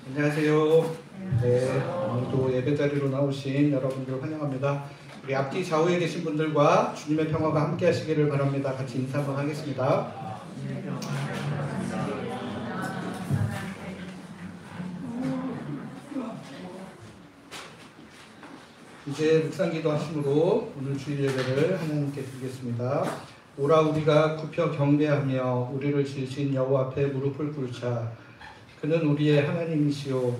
안녕하세요. 네, 오늘도 예배자리로 나오신 여러분들 환영합니다. 우리 앞뒤 좌우에 계신 분들과 주님의 평화가 함께 하시기를 바랍니다. 같이 인사 한번 하겠습니다. 이제 묵상기도 하심으로 오늘 주일 예배를 하나님께 드리겠습니다. 오라 우리가 굽혀 경배하며 우리를 지으신 여호와 앞에 무릎을 꿇자. 그는 우리의 하나님이시오.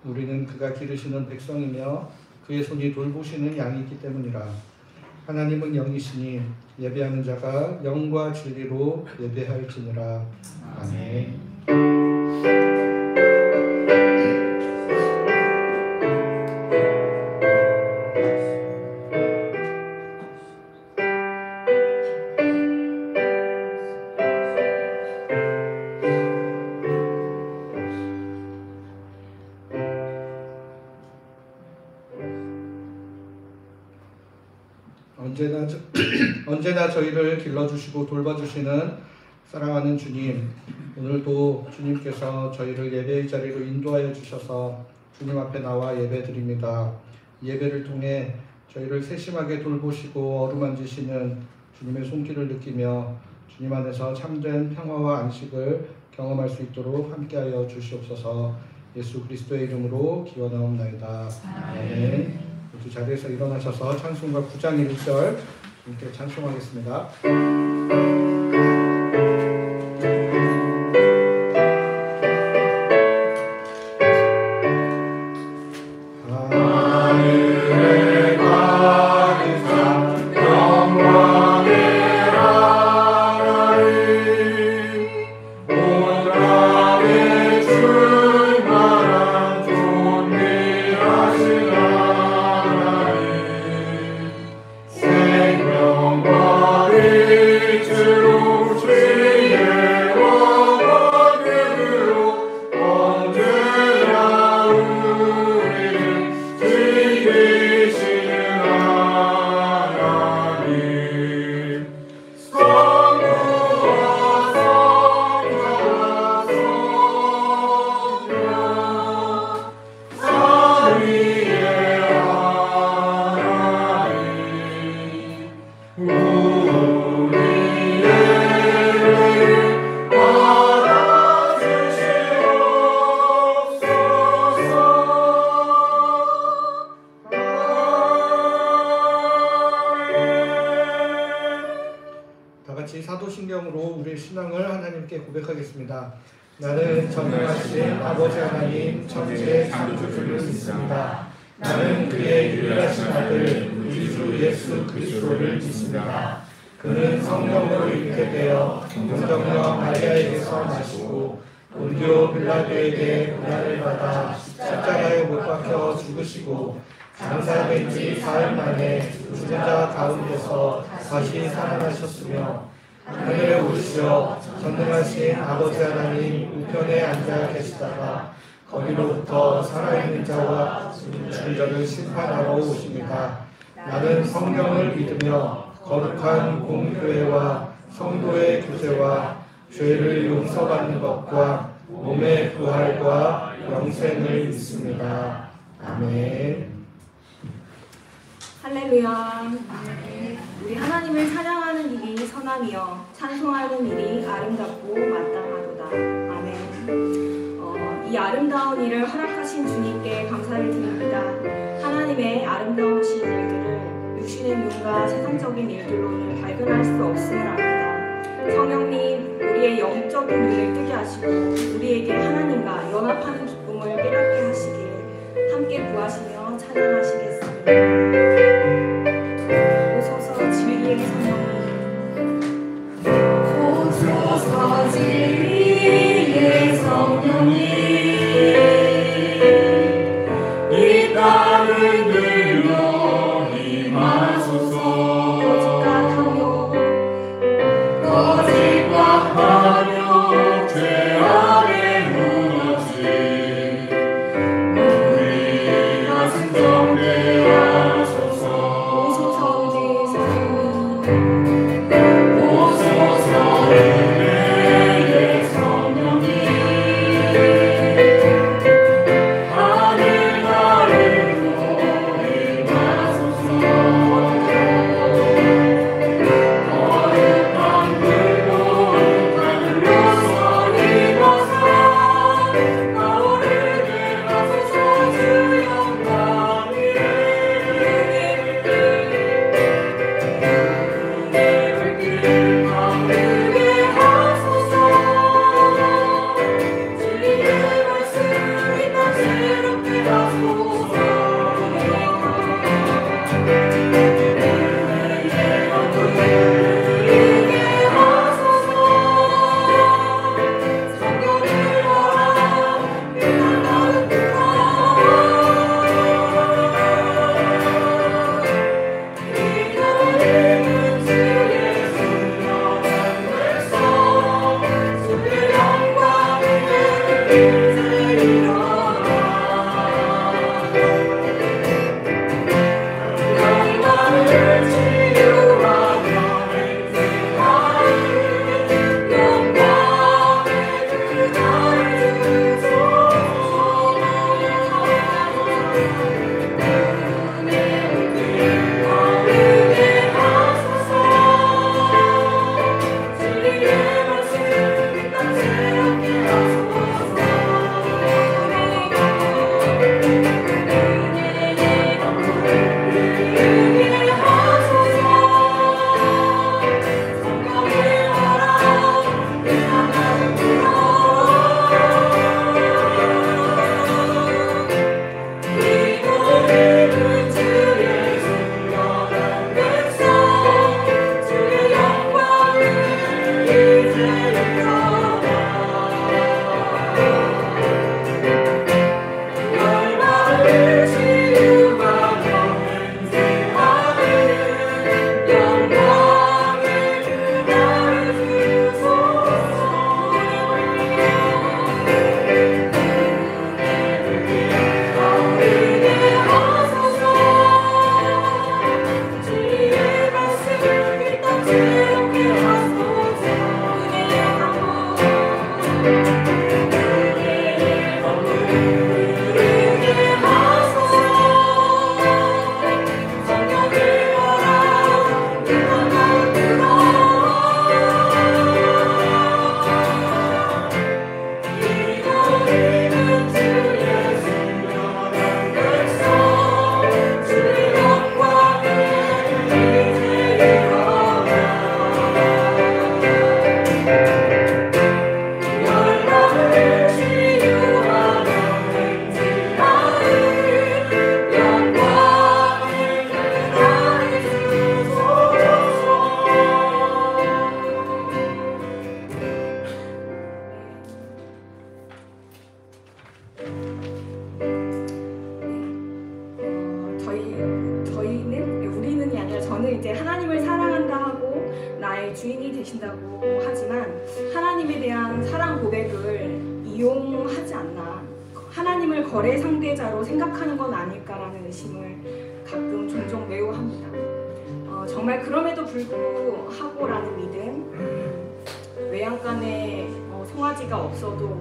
우리는 그가 기르시는 백성이며 그의 손이 돌보시는 양이기 때문이라. 하나님은 영이시니 예배하는 자가 영과 진리로 예배할지니라. 아멘. 언제나 저희를 길러주시고 돌봐주시는 사랑하는 주님, 오늘도 주님께서 저희를 예배의 자리로 인도하여 주셔서 주님 앞에 나와 예배드립니다. 예배를 통해 저희를 세심하게 돌보시고 어루만지시는 주님의 손길을 느끼며 주님 안에서 참된 평화와 안식을 경험할 수 있도록 함께하여 주시옵소서. 예수 그리스도의 이름으로 기원하옵나이다. 아멘. 모두 자리에서 일어나셔서 찬송가 9장 1절 함께 찬송하겠습니다. 사도신경으로 우리의 신앙을 하나님께 고백하겠습니다. 나는 전능하신 아버지 하나님 천지의 창조주를 믿습니다. 나는 그의 유일하신 아들 우리 주 예수 그리스도를 믿습니다. 그는 성령으로 잉태되어 동정녀 마리아에게서 나시고 본디오 빌라도에게 고난을 받아 십자가에 못 박혀 죽으시고 장사된 지 사흘 만에 죽은 자 가운데서 다시 살아나셨으며 하늘에 오르시어 전능하신 아버지 하나님 우편에 앉아 계시다가 거기로부터 살아있는 자와 죽은 자를 심판하러 오십니다. 나는 성령을 믿으며 거룩한 공교회와 성도의 교제와 죄를 용서받는 것과 몸의 부활과 영생을 믿습니다. 아멘. 할렐루야. 우리 하나님을 찬양하는 일이 선함이요 찬송하는 일이 아름답고 마땅하도다. 아멘. 이 아름다운 일을 허락하신 주님께 감사를 드립니다. 하나님의 아름다우신 일들을 육신의 눈과 세상적인 일들로는 발견할 수 없음을 압니다. 성령님, 우리의 영적인 눈을 뜨게 하시고 우리에게 하나님과 연합하는 기쁨을 깨닫게 하시길 함께 구하시며 찬양하시겠습니다. 오소서 진리의 성령님, 오소서 진리의 성령님, 이 땅을 들려 임하소서. 거짓과 탐욕 죄 아래 무너진 우리 가슴 정대한 우리는이 아니라 저는 이제 하나님을 사랑한다 하고 나의 주인이 되신다고 하지만 하나님에 대한 사랑 고백을 이용하지 않나, 하나님을 거래 상대자로 생각하는 건 아닐까라는 의심을 가끔 종종 매우 합니다. 정말 그럼에도 불구하고라는 믿음, 외양간에 송아지가 없어도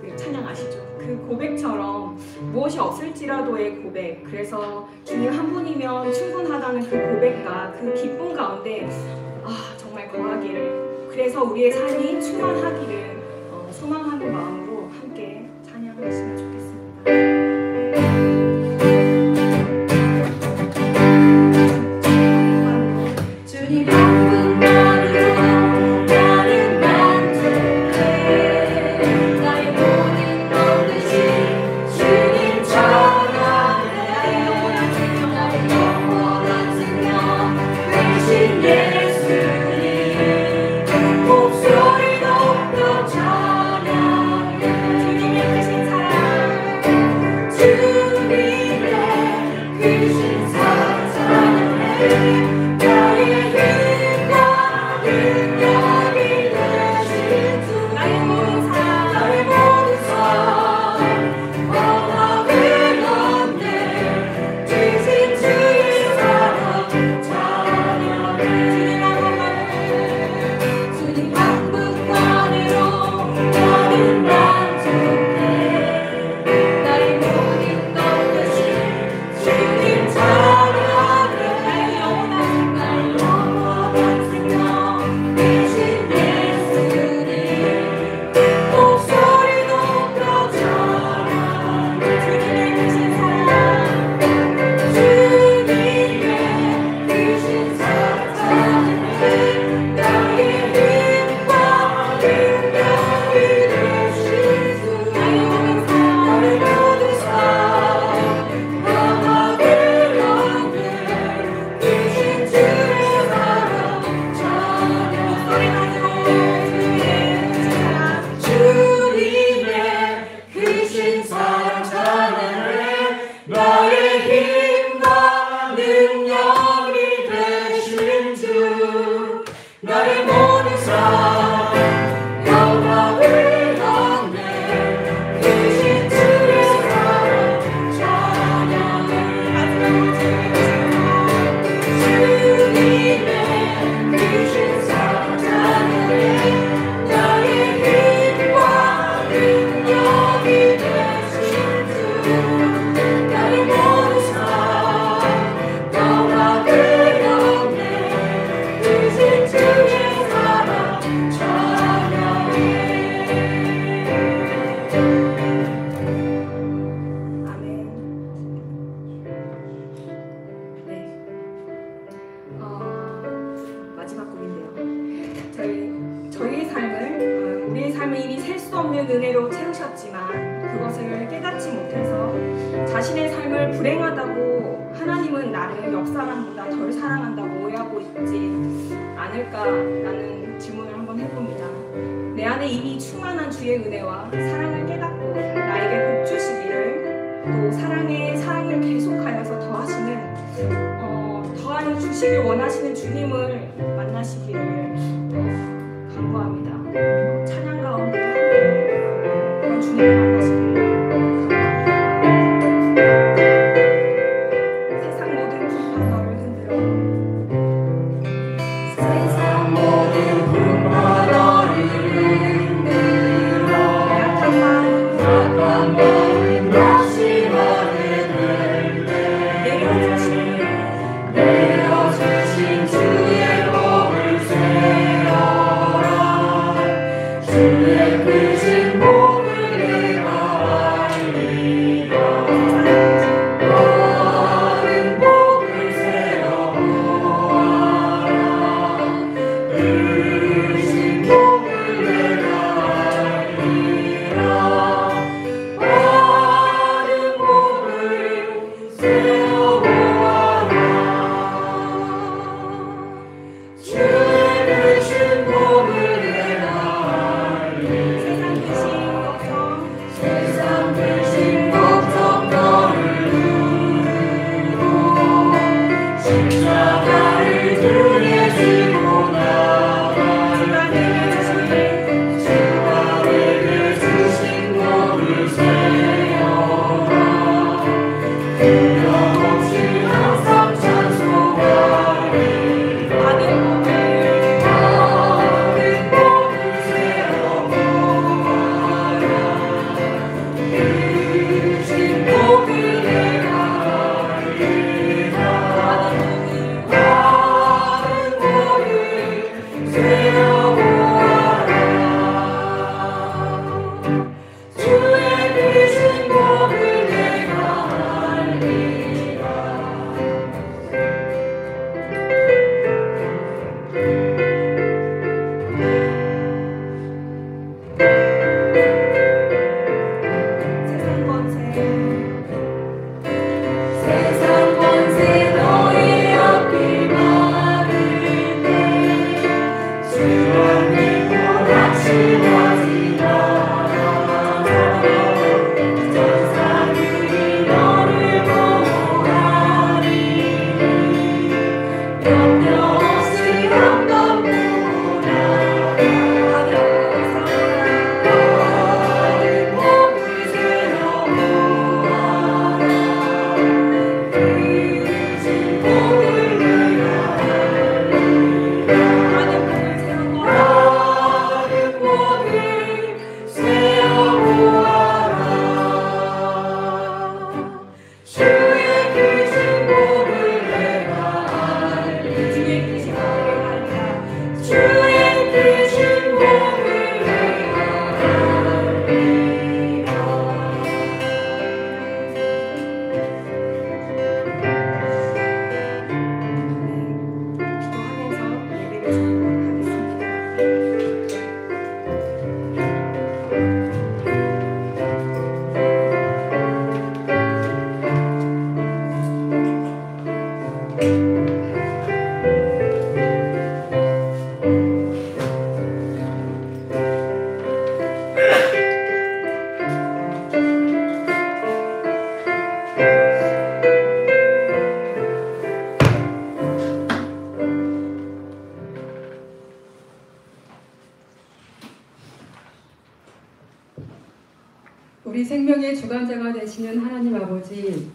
그 찬양 아시죠? 그 고백처럼 무엇이 없을지라도의 고백, 그래서 주님 한 분이면 충분하다는 그 고백과 그 기쁨 가운데 정말 거하기를, 그래서 우리의 삶이 충만하기를 소망하는 마음으로 함께 찬양하시면 좋겠습니다. 주님 한 분만으로 나는 만족해. 나의 모든 것 대신 주님 찬양해. 나의 영원한 생명 되신 예수님 목소리 높여 찬양해. 주님의 크신 사랑, 주님의 크신 사랑 찬양해. 나의 힘과 능력이 되신 주, 나의 모든 삶, 나의 모든 삶 원하는 건데 주신 주의 사랑 찬양해. 주님 한 분만으로 나는 만족해. 나의 모든 것 대신 주님 찬양해. 나의 영원한 생명 되신 예수님 목소리 높여 찬양해. 주님의 크신 사랑, 주님의 크신 사랑 찬양해. 나의 힘과 능력이 되신 주, 나의 모든 삶 원하는 건데 주신 주의 사랑 찬양해. 주님의 크신 사랑 찬양해. 나의 힘과 능력이 되신 주, 나의 모든 삶 영광을 얻네. 크신 주의 사랑 찬양해. 주님의 크신 사랑 찬양해. 나의 힘과 능력이 되신 주, 나의 모든 삶 영광을 얻네. 크신 주의 사랑 찬양해. 아멘. 네. 마지막 곡인데요. 저희의 삶을, 우리의 삶을 이미 셀 수 없는 은혜로 채우셨지만 그것을 깨닫지 못해서 자신의 삶을 불행하다고, 하나님은 나를 옆 사람보다 덜 사랑한다고 오해하고 있지 않을까라는 질문을 한번 해봅니다. 내 안에 이미 충만한 주의 은혜와 사랑을 깨닫고 나에게 복 주시기를, 또 사랑을 계속하여서 더하여 주시길 원하시는 주님을 만나시기를 간구합니다. 찬양 가운데 함께 주님을 만나시기를. 세상 모든 풍파 너를 흔들어, 세상 모든 풍파 너를 흔들어. 약한 마음 낙심하게 될 때 내려주신 주의 복을 세어라. 주의 크신 복을 내가 알리라. 많은 복을 세어 보아라. 크신 복을 내가 알리라. 우리 생명의 주관자가 되시는 하나님 아버지,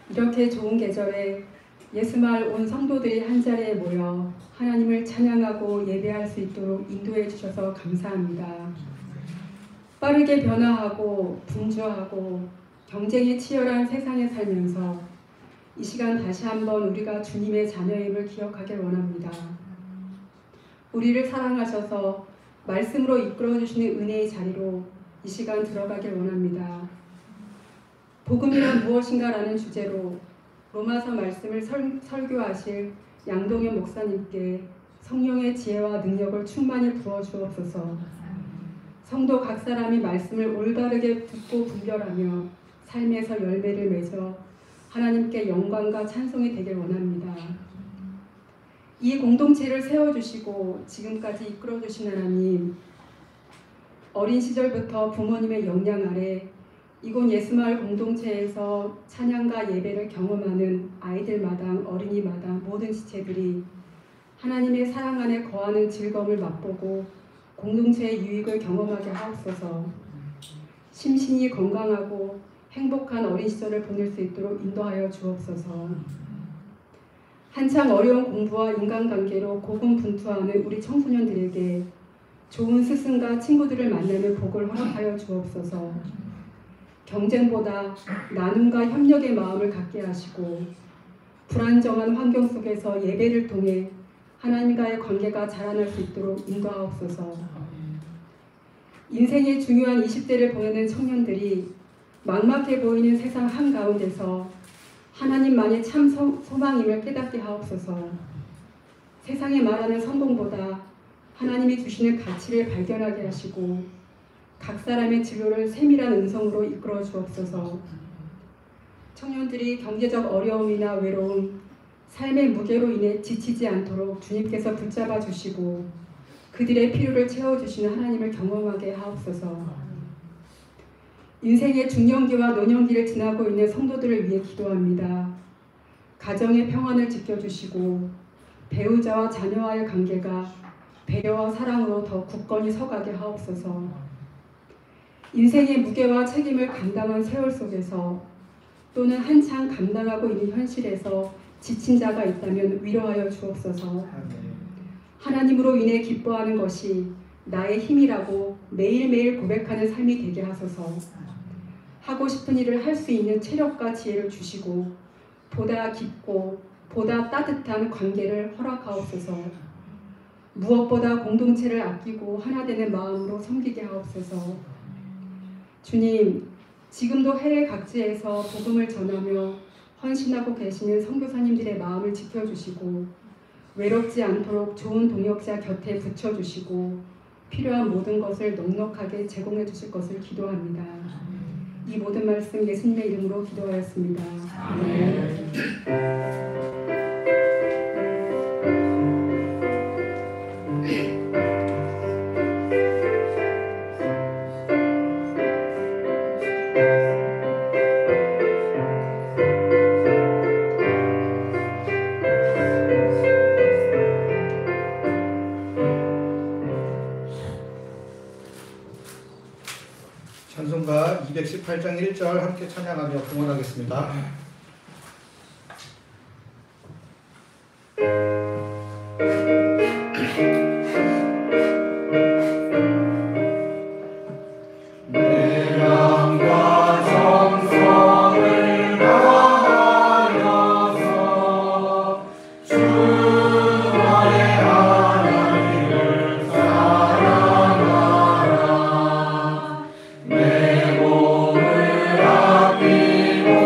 이렇게 좋은 계절에 예수마을 온 성도들이 한자리에 모여 하나님을 찬양하고 예배할 수 있도록 인도해 주셔서 감사합니다. 빠르게 변화하고 분주하고 경쟁이 치열한 세상에 살면서 이 시간 다시 한번 우리가 주님의 자녀임을 기억하길 원합니다. 우리를 사랑하셔서 말씀으로 이끌어 주시는 은혜의 자리로 이 시간 들어가길 원합니다. 복음이란 무엇인가라는 주제로 로마서 말씀을 설교하실 양동현 목사님께 성령의 지혜와 능력을 충만히 부어 주옵소서. 성도 각 사람이 말씀을 올바르게 듣고 분별하며 삶에서 열매를 맺어 하나님께 영광과 찬송이 되길 원합니다. 이 공동체를 세워주시고 지금까지 이끌어주신 하나님, 어린 시절부터 부모님의 영향 아래 이곳 예수마을 공동체에서 찬양과 예배를 경험하는 아이들마당, 어린이마당 모든 지체들이 하나님의 사랑 안에 거하는 즐거움을 맛보고 공동체의 유익을 경험하게 하옵소서. 심신이 건강하고 행복한 어린 시절을 보낼 수 있도록 인도하여 주옵소서. 한창 어려운 공부와 인간관계로 고군분투하는 우리 청소년들에게 좋은 스승과 친구들을 만나는 복을 허락하여 주옵소서. 경쟁보다 나눔과 협력의 마음을 갖게 하시고 불안정한 환경 속에서 예배를 통해 하나님과의 관계가 자라날 수 있도록 인도하옵소서. 인생의 중요한 20대를 보내는 청년들이 막막해 보이는 세상 한가운데서 하나님만이 참 소망임을 깨닫게 하옵소서. 세상에 말하는 성공보다 하나님이 주시는 가치를 발견하게 하시고 각 사람의 진로를 세밀한 음성으로 이끌어 주옵소서. 청년들이 경제적 어려움이나 외로움, 삶의 무게로 인해 지치지 않도록 주님께서 붙잡아 주시고 그들의 필요를 채워주시는 하나님을 경험하게 하옵소서. 인생의 중년기와 노년기를 지나고 있는 성도들을 위해 기도합니다. 가정의 평안을 지켜주시고 배우자와 자녀와의 관계가 배려와 사랑으로 더 굳건히 서가게 하옵소서. 인생의 무게와 책임을 감당한 세월 속에서 또는 한창 감당하고 있는 현실에서 지친 자가 있다면 위로하여 주옵소서. 하나님으로 인해 기뻐하는 것이 나의 힘이라고 매일매일 고백하는 삶이 되게 하소서. 하고 싶은 일을 할 수 있는 체력과 지혜를 주시고 보다 깊고 보다 따뜻한 관계를 허락하옵소서. 무엇보다 공동체를 아끼고 하나 되는 마음으로 섬기게 하옵소서. 주님, 지금도 해외 각지에서 복음을 전하며 헌신하고 계시는 선교사님들의 마음을 지켜주시고 외롭지 않도록 좋은 동역자 곁에 붙여주시고 필요한 모든 것을 넉넉하게 제공해 주실 것을 기도합니다. 이 모든 말씀 예수님의 이름으로 기도하였습니다. 아멘. 찬송가 218장 1절 함께 찬양하며 봉헌하겠습니다. 내 마음과 정성을 다하여서 주 나의 하나님을 사랑하라. 내 몸을 아끼고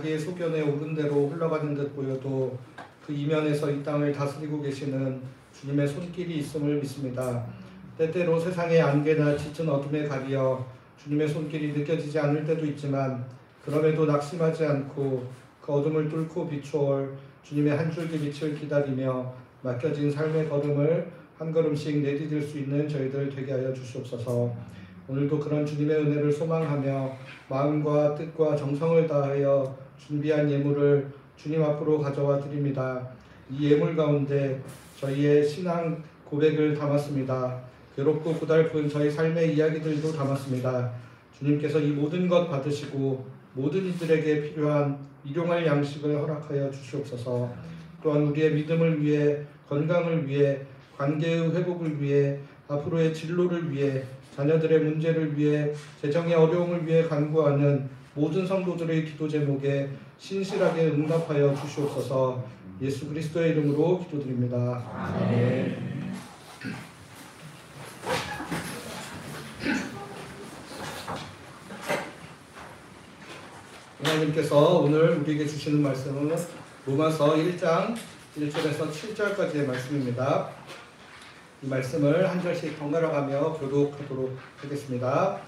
자기의 소견에 옳은 대로 흘러가는 듯 보여도 그 이면에서 이 땅을 다스리고 계시는 주님의 손길이 있음을 믿습니다. 때때로 세상의 안개나 짙은 어둠에 가리어 주님의 손길이 느껴지지 않을 때도 있지만 그럼에도 낙심하지 않고 그 어둠을 뚫고 비추어 주님의 한 줄기 빛을 기다리며 맡겨진 삶의 걸음을 한 걸음씩 내디딜 수 있는 저희들 되게 하여 주시옵소서. 오늘도 그런 주님의 은혜를 소망하며 마음과 뜻과 정성을 다하여 준비한 예물을 주님 앞으로 가져와 드립니다. 이 예물 가운데 저희의 신앙 고백을 담았습니다. 괴롭고 고달픈 저희 삶의 이야기들도 담았습니다. 주님께서 이 모든 것 받으시고 모든 이들에게 필요한 일용할 양식을 허락하여 주시옵소서. 또한 우리의 믿음을 위해, 건강을 위해, 관계의 회복을 위해, 앞으로의 진로를 위해, 자녀들의 문제를 위해, 재정의 어려움을 위해 간구하는 모든 성도들의 기도 제목에 신실하게 응답하여 주시옵소서. 예수 그리스도의 이름으로 기도드립니다. 아멘. 하나님께서 오늘 우리에게 주시는 말씀은 로마서 1장 1절에서 7절까지의 말씀입니다. 이 말씀을 한 절씩 번갈아 가며 교독하도록 하겠습니다.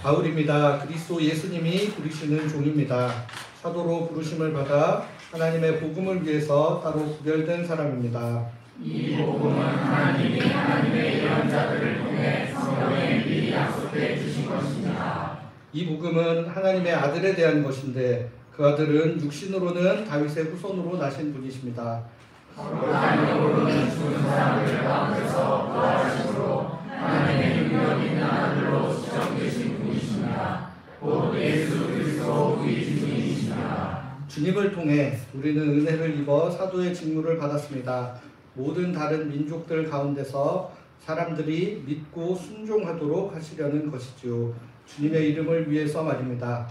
바울입니다. 그리스도 예수님이 부르시는 종입니다. 사도로 부르심을 받아 하나님의 복음을 위해서 따로 구별된 사람입니다. 이 복음은 하나님의 예언자들을 통해 성경에 미리 약속해 주신 것입니다. 이 복음은 하나님의 아들에 대한 것인데 그 아들은 육신으로는 다윗의 후손으로 나신 분이십니다. 하나님으로는 죽은 사람들 가운데서 부활하심으로 하나님의 능력 있는 아들로 지정되신 분이십니다. 곧 예수 그리스도 그의 주님이십니다. 주님을 통해 우리는 은혜를 입어 사도의 직무를 받았습니다. 모든 다른 민족들 가운데서 사람들이 믿고 순종하도록 하시려는 것이지요. 주님의 이름을 위해서 말입니다.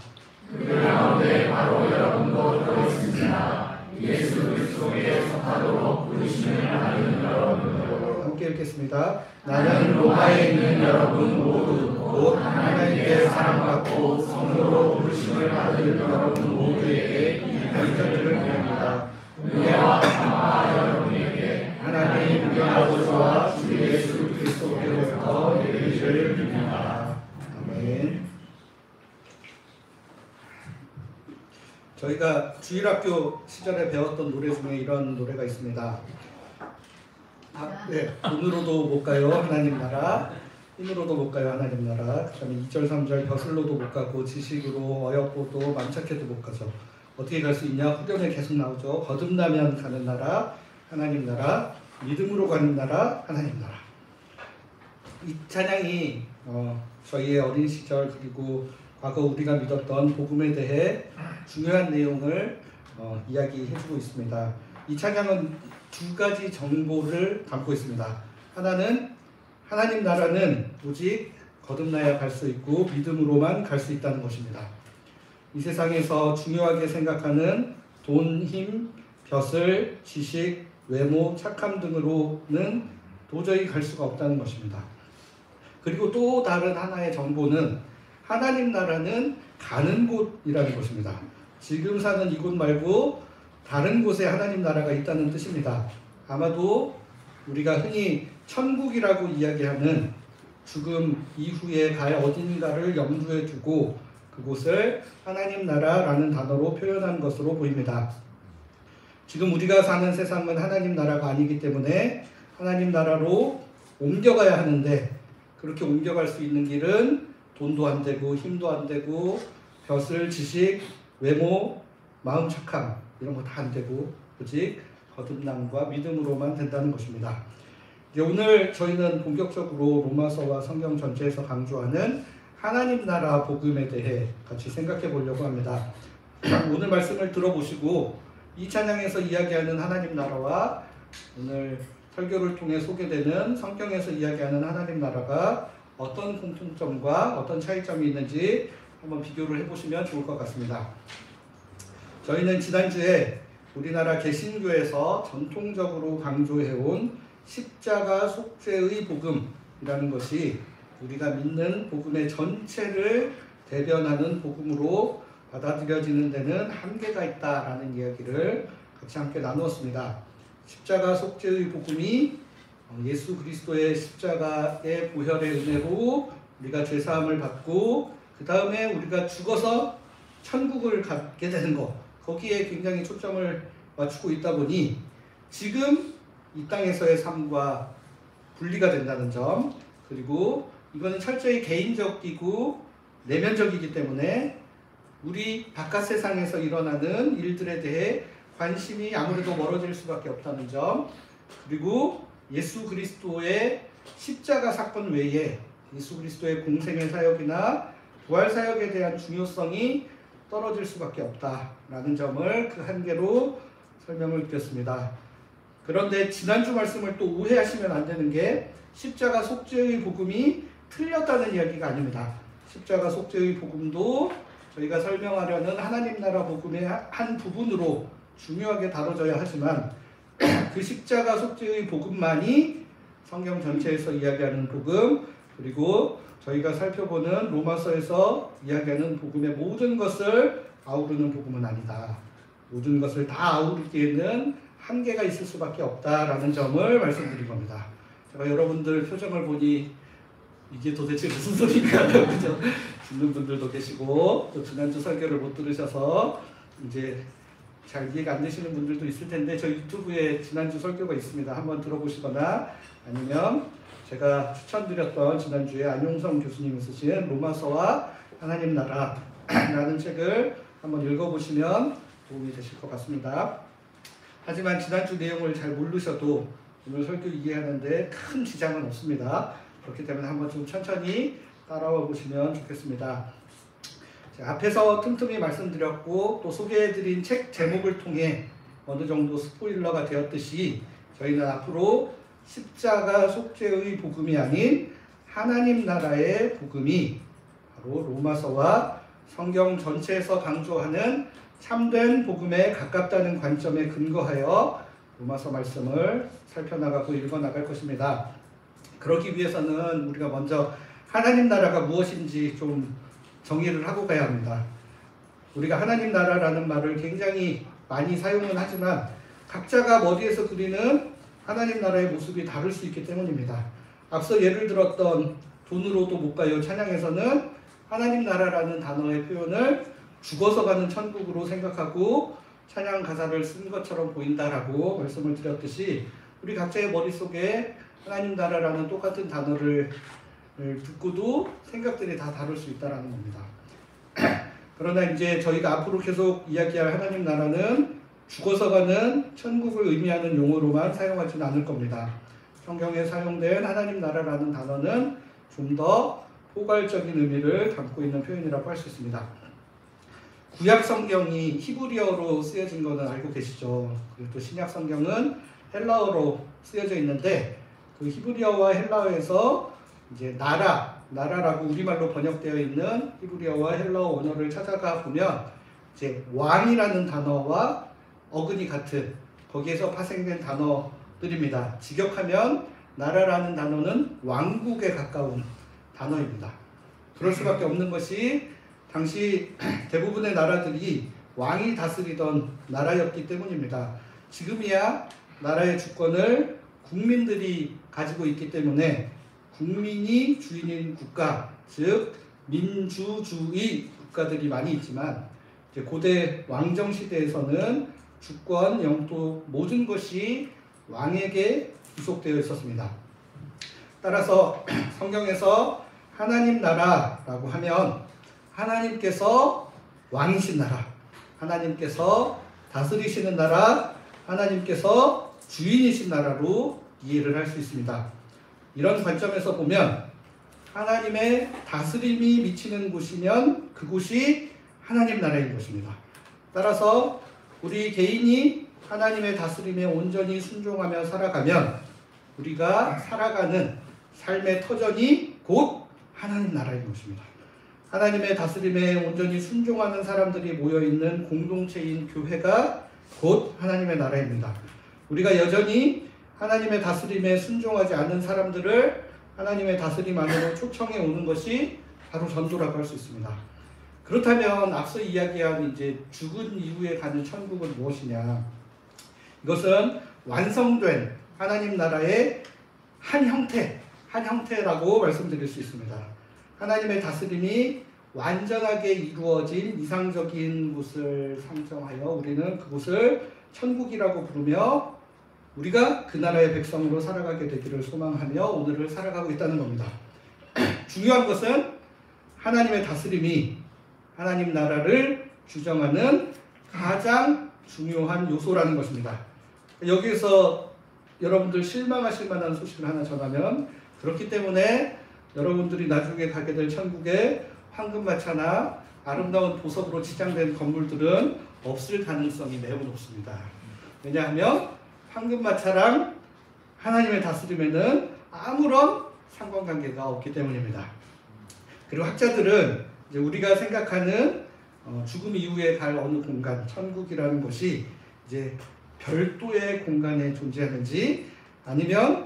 그 가운데 바로 여러분도 들어있습니다. 예수 그리스도에 속하도록 부르심을 받은 여러분도. 함께 읽겠습니다. 나는 로마에 있는 여러분 모두 곧 하나님께 사랑받고 성도로 부르심을 받은 여러분 모두에게 이 편지를 보냅니다. 은혜와 평화가 여러분에게 하나님 우리 아버지와 주 예수 그리스도께로부터 내리시기를 빕니다. 아멘. 저희가 주일학교 시절에 배웠던 노래 중에 이런 노래가 있습니다. 네, 눈으로도 못 가요 하나님 나라, 힘으로도 못 가요 하나님 나라. 그다음에 2절 3절 벼슬로도 못 가고 지식으로 어여쁘도 만착해도 못 가죠. 어떻게 갈 수 있냐? 후렴에 계속 나오죠. 거듭나면 가는 나라 하나님 나라, 믿음으로 가는 나라 하나님 나라. 이 찬양이 저희의 어린 시절 그리고 과거 우리가 믿었던 복음에 대해 중요한 내용을 이야기해주고 있습니다. 이 찬양은 두 가지 정보를 담고 있습니다. 하나는 하나님 나라는 오직 거듭나야 갈 수 있고 믿음으로만 갈 수 있다는 것입니다. 이 세상에서 중요하게 생각하는 돈, 힘, 벼슬, 지식, 외모, 착함 등으로는 도저히 갈 수가 없다는 것입니다. 그리고 또 다른 하나의 정보는 하나님 나라는 가는 곳이라는 것입니다. 지금 사는 이곳 말고 다른 곳에 하나님 나라가 있다는 뜻입니다. 아마도 우리가 흔히 천국이라고 이야기하는 죽음 이후에 갈 어딘가를 염두에 두고 그곳을 하나님 나라라는 단어로 표현한 것으로 보입니다. 지금 우리가 사는 세상은 하나님 나라가 아니기 때문에 하나님 나라로 옮겨가야 하는데 그렇게 옮겨갈 수 있는 길은 돈도 안 되고 힘도 안 되고 벼슬, 지식, 외모, 마음 착함 이런 거 다 안 되고 오직 거듭남과 믿음으로만 된다는 것입니다. 오늘 저희는 본격적으로 로마서와 성경 전체에서 강조하는 하나님 나라 복음에 대해 같이 생각해 보려고 합니다. 오늘 말씀을 들어보시고 이 찬양에서 이야기하는 하나님 나라와 오늘 설교를 통해 소개되는 성경에서 이야기하는 하나님 나라가 어떤 공통점과 어떤 차이점이 있는지 한번 비교를 해보시면 좋을 것 같습니다. 저희는 지난주에 우리나라 개신교에서 전통적으로 강조해온 십자가 속죄의 복음이라는 것이 우리가 믿는 복음의 전체를 대변하는 복음으로 받아들여지는 데는 한계가 있다라는 이야기를 같이 함께 나누었습니다. 십자가 속죄의 복음이 예수 그리스도의 십자가의 보혈의 은혜로 우리가 죄사함을 받고 그 다음에 우리가 죽어서 천국을 갖게 되는 것, 거기에 굉장히 초점을 맞추고 있다 보니 지금 이 땅에서의 삶과 분리가 된다는 점, 그리고 이거는 철저히 개인적이고 내면적이기 때문에 우리 바깥 세상에서 일어나는 일들에 대해 관심이 아무래도 멀어질 수밖에 없다는 점, 그리고 예수 그리스도의 십자가 사건 외에 예수 그리스도의 공생의 사역이나 부활 사역에 대한 중요성이 떨어질 수밖에 없다라는 점을 그 한계로 설명을 드렸습니다. 그런데 지난주 말씀을 또 오해하시면 안 되는 게 십자가 속죄의 복음이 틀렸다는 이야기가 아닙니다. 십자가 속죄의 복음도 저희가 설명하려는 하나님 나라 복음의 한 부분으로 중요하게 다뤄져야 하지만 그 십자가 속죄의 복음만이 성경 전체에서 이야기하는 복음, 그리고 저희가 살펴보는 로마서에서 이야기하는 복음의 모든 것을 아우르는 복음은 아니다. 모든 것을 다 아우르기에는 한계가 있을 수밖에 없다라는 점을 말씀드린 겁니다. 제가 여러분들 표정을 보니 이게 도대체 무슨 소리인가 그죠? 듣는 분들도 계시고 또 지난주 설교를 못 들으셔서 이제 잘 이해가 안 되시는 분들도 있을 텐데 저 유튜브에 지난주 설교가 있습니다. 한번 들어보시거나 아니면 제가 추천드렸던 지난주에 안용성 교수님이 쓰신 로마서와 하나님 나라라는 책을 한번 읽어보시면 도움이 되실 것 같습니다. 하지만 지난주 내용을 잘 모르셔도 오늘 설교 이해하는데 큰 지장은 없습니다. 그렇기 때문에 한번 좀 천천히 따라와 보시면 좋겠습니다. 제가 앞에서 틈틈이 말씀드렸고 또 소개해드린 책 제목을 통해 어느 정도 스포일러가 되었듯이 저희는 앞으로 십자가 속죄의 복음이 아닌 하나님 나라의 복음이 바로 로마서와 성경 전체에서 강조하는 참된 복음에 가깝다는 관점에 근거하여 로마서 말씀을 살펴나가고 읽어나갈 것입니다. 그러기 위해서는 우리가 먼저 하나님 나라가 무엇인지 좀 정의를 하고 가야 합니다. 우리가 하나님 나라라는 말을 굉장히 많이 사용은 하지만 각자가 머리에서 그리는 하나님 나라의 모습이 다를 수 있기 때문입니다. 앞서 예를 들었던 돈으로도 못 가요 찬양에서는 하나님 나라라는 단어의 표현을 죽어서 가는 천국으로 생각하고 찬양 가사를 쓴 것처럼 보인다라고 말씀을 드렸듯이 우리 각자의 머릿속에 하나님 나라라는 똑같은 단어를 듣고도 생각들이 다 다를 수 있다는 겁니다. 그러나 이제 저희가 앞으로 계속 이야기할 하나님 나라는 죽어서 가는 천국을 의미하는 용어로만 사용하지는 않을 겁니다. 성경에 사용된 하나님 나라라는 단어는 좀 더 포괄적인 의미를 담고 있는 표현이라고 할 수 있습니다. 구약 성경이 히브리어로 쓰여진 것은 알고 계시죠? 그리고 또 신약 성경은 헬라어로 쓰여져 있는데 그 히브리어와 헬라어에서 이제 나라라고 우리말로 번역되어 있는 히브리어와 헬라어 원어를 찾아가 보면 이제 왕이라는 단어와 어근이 같은 거기에서 파생된 단어들입니다. 직역하면 나라라는 단어는 왕국에 가까운 단어입니다. 그럴 수밖에 없는 것이 당시 대부분의 나라들이 왕이 다스리던 나라였기 때문입니다. 지금이야 나라의 주권을 국민들이 가지고 있기 때문에 국민이 주인인 국가, 즉 민주주의 국가들이 많이 있지만 이제 고대 왕정 시대에서는 주권, 영토 모든 것이 왕에게 귀속되어 있었습니다. 따라서 성경에서 하나님 나라라고 하면 하나님께서 왕이신 나라, 하나님께서 다스리시는 나라, 하나님께서 주인이신 나라로 이해를 할 수 있습니다. 이런 관점에서 보면 하나님의 다스림이 미치는 곳이면 그곳이 하나님 나라인 것입니다. 따라서 우리 개인이 하나님의 다스림에 온전히 순종하며 살아가면 우리가 살아가는 삶의 터전이 곧 하나님 나라인 것입니다. 하나님의 다스림에 온전히 순종하는 사람들이 모여있는 공동체인 교회가 곧 하나님의 나라입니다. 우리가 여전히 하나님의 다스림에 순종하지 않는 사람들을 하나님의 다스림 안으로 초청해 오는 것이 바로 전도라고 할 수 있습니다. 그렇다면 앞서 이야기한 이제 죽은 이후에 가는 천국은 무엇이냐? 이것은 완성된 하나님 나라의 한 형태라고 말씀드릴 수 있습니다. 하나님의 다스림이 완전하게 이루어진 이상적인 곳을 상정하여 우리는 그곳을 천국이라고 부르며 우리가 그 나라의 백성으로 살아가게 되기를 소망하며 오늘을 살아가고 있다는 겁니다. 중요한 것은 하나님의 다스림이 하나님 나라를 규정하는 가장 중요한 요소라는 것입니다. 여기에서 여러분들 실망하실 만한 소식을 하나 전하면, 그렇기 때문에 여러분들이 나중에 가게 될 천국에 황금마차나 아름다운 보석으로 치장된 건물들은 없을 가능성이 매우 높습니다. 왜냐하면 황금마차랑 하나님의 다스림에는 아무런 상관관계가 없기 때문입니다. 그리고 학자들은 이제 우리가 생각하는 죽음 이후에 갈 어느 공간, 천국이라는 것이 이제 별도의 공간에 존재하는지, 아니면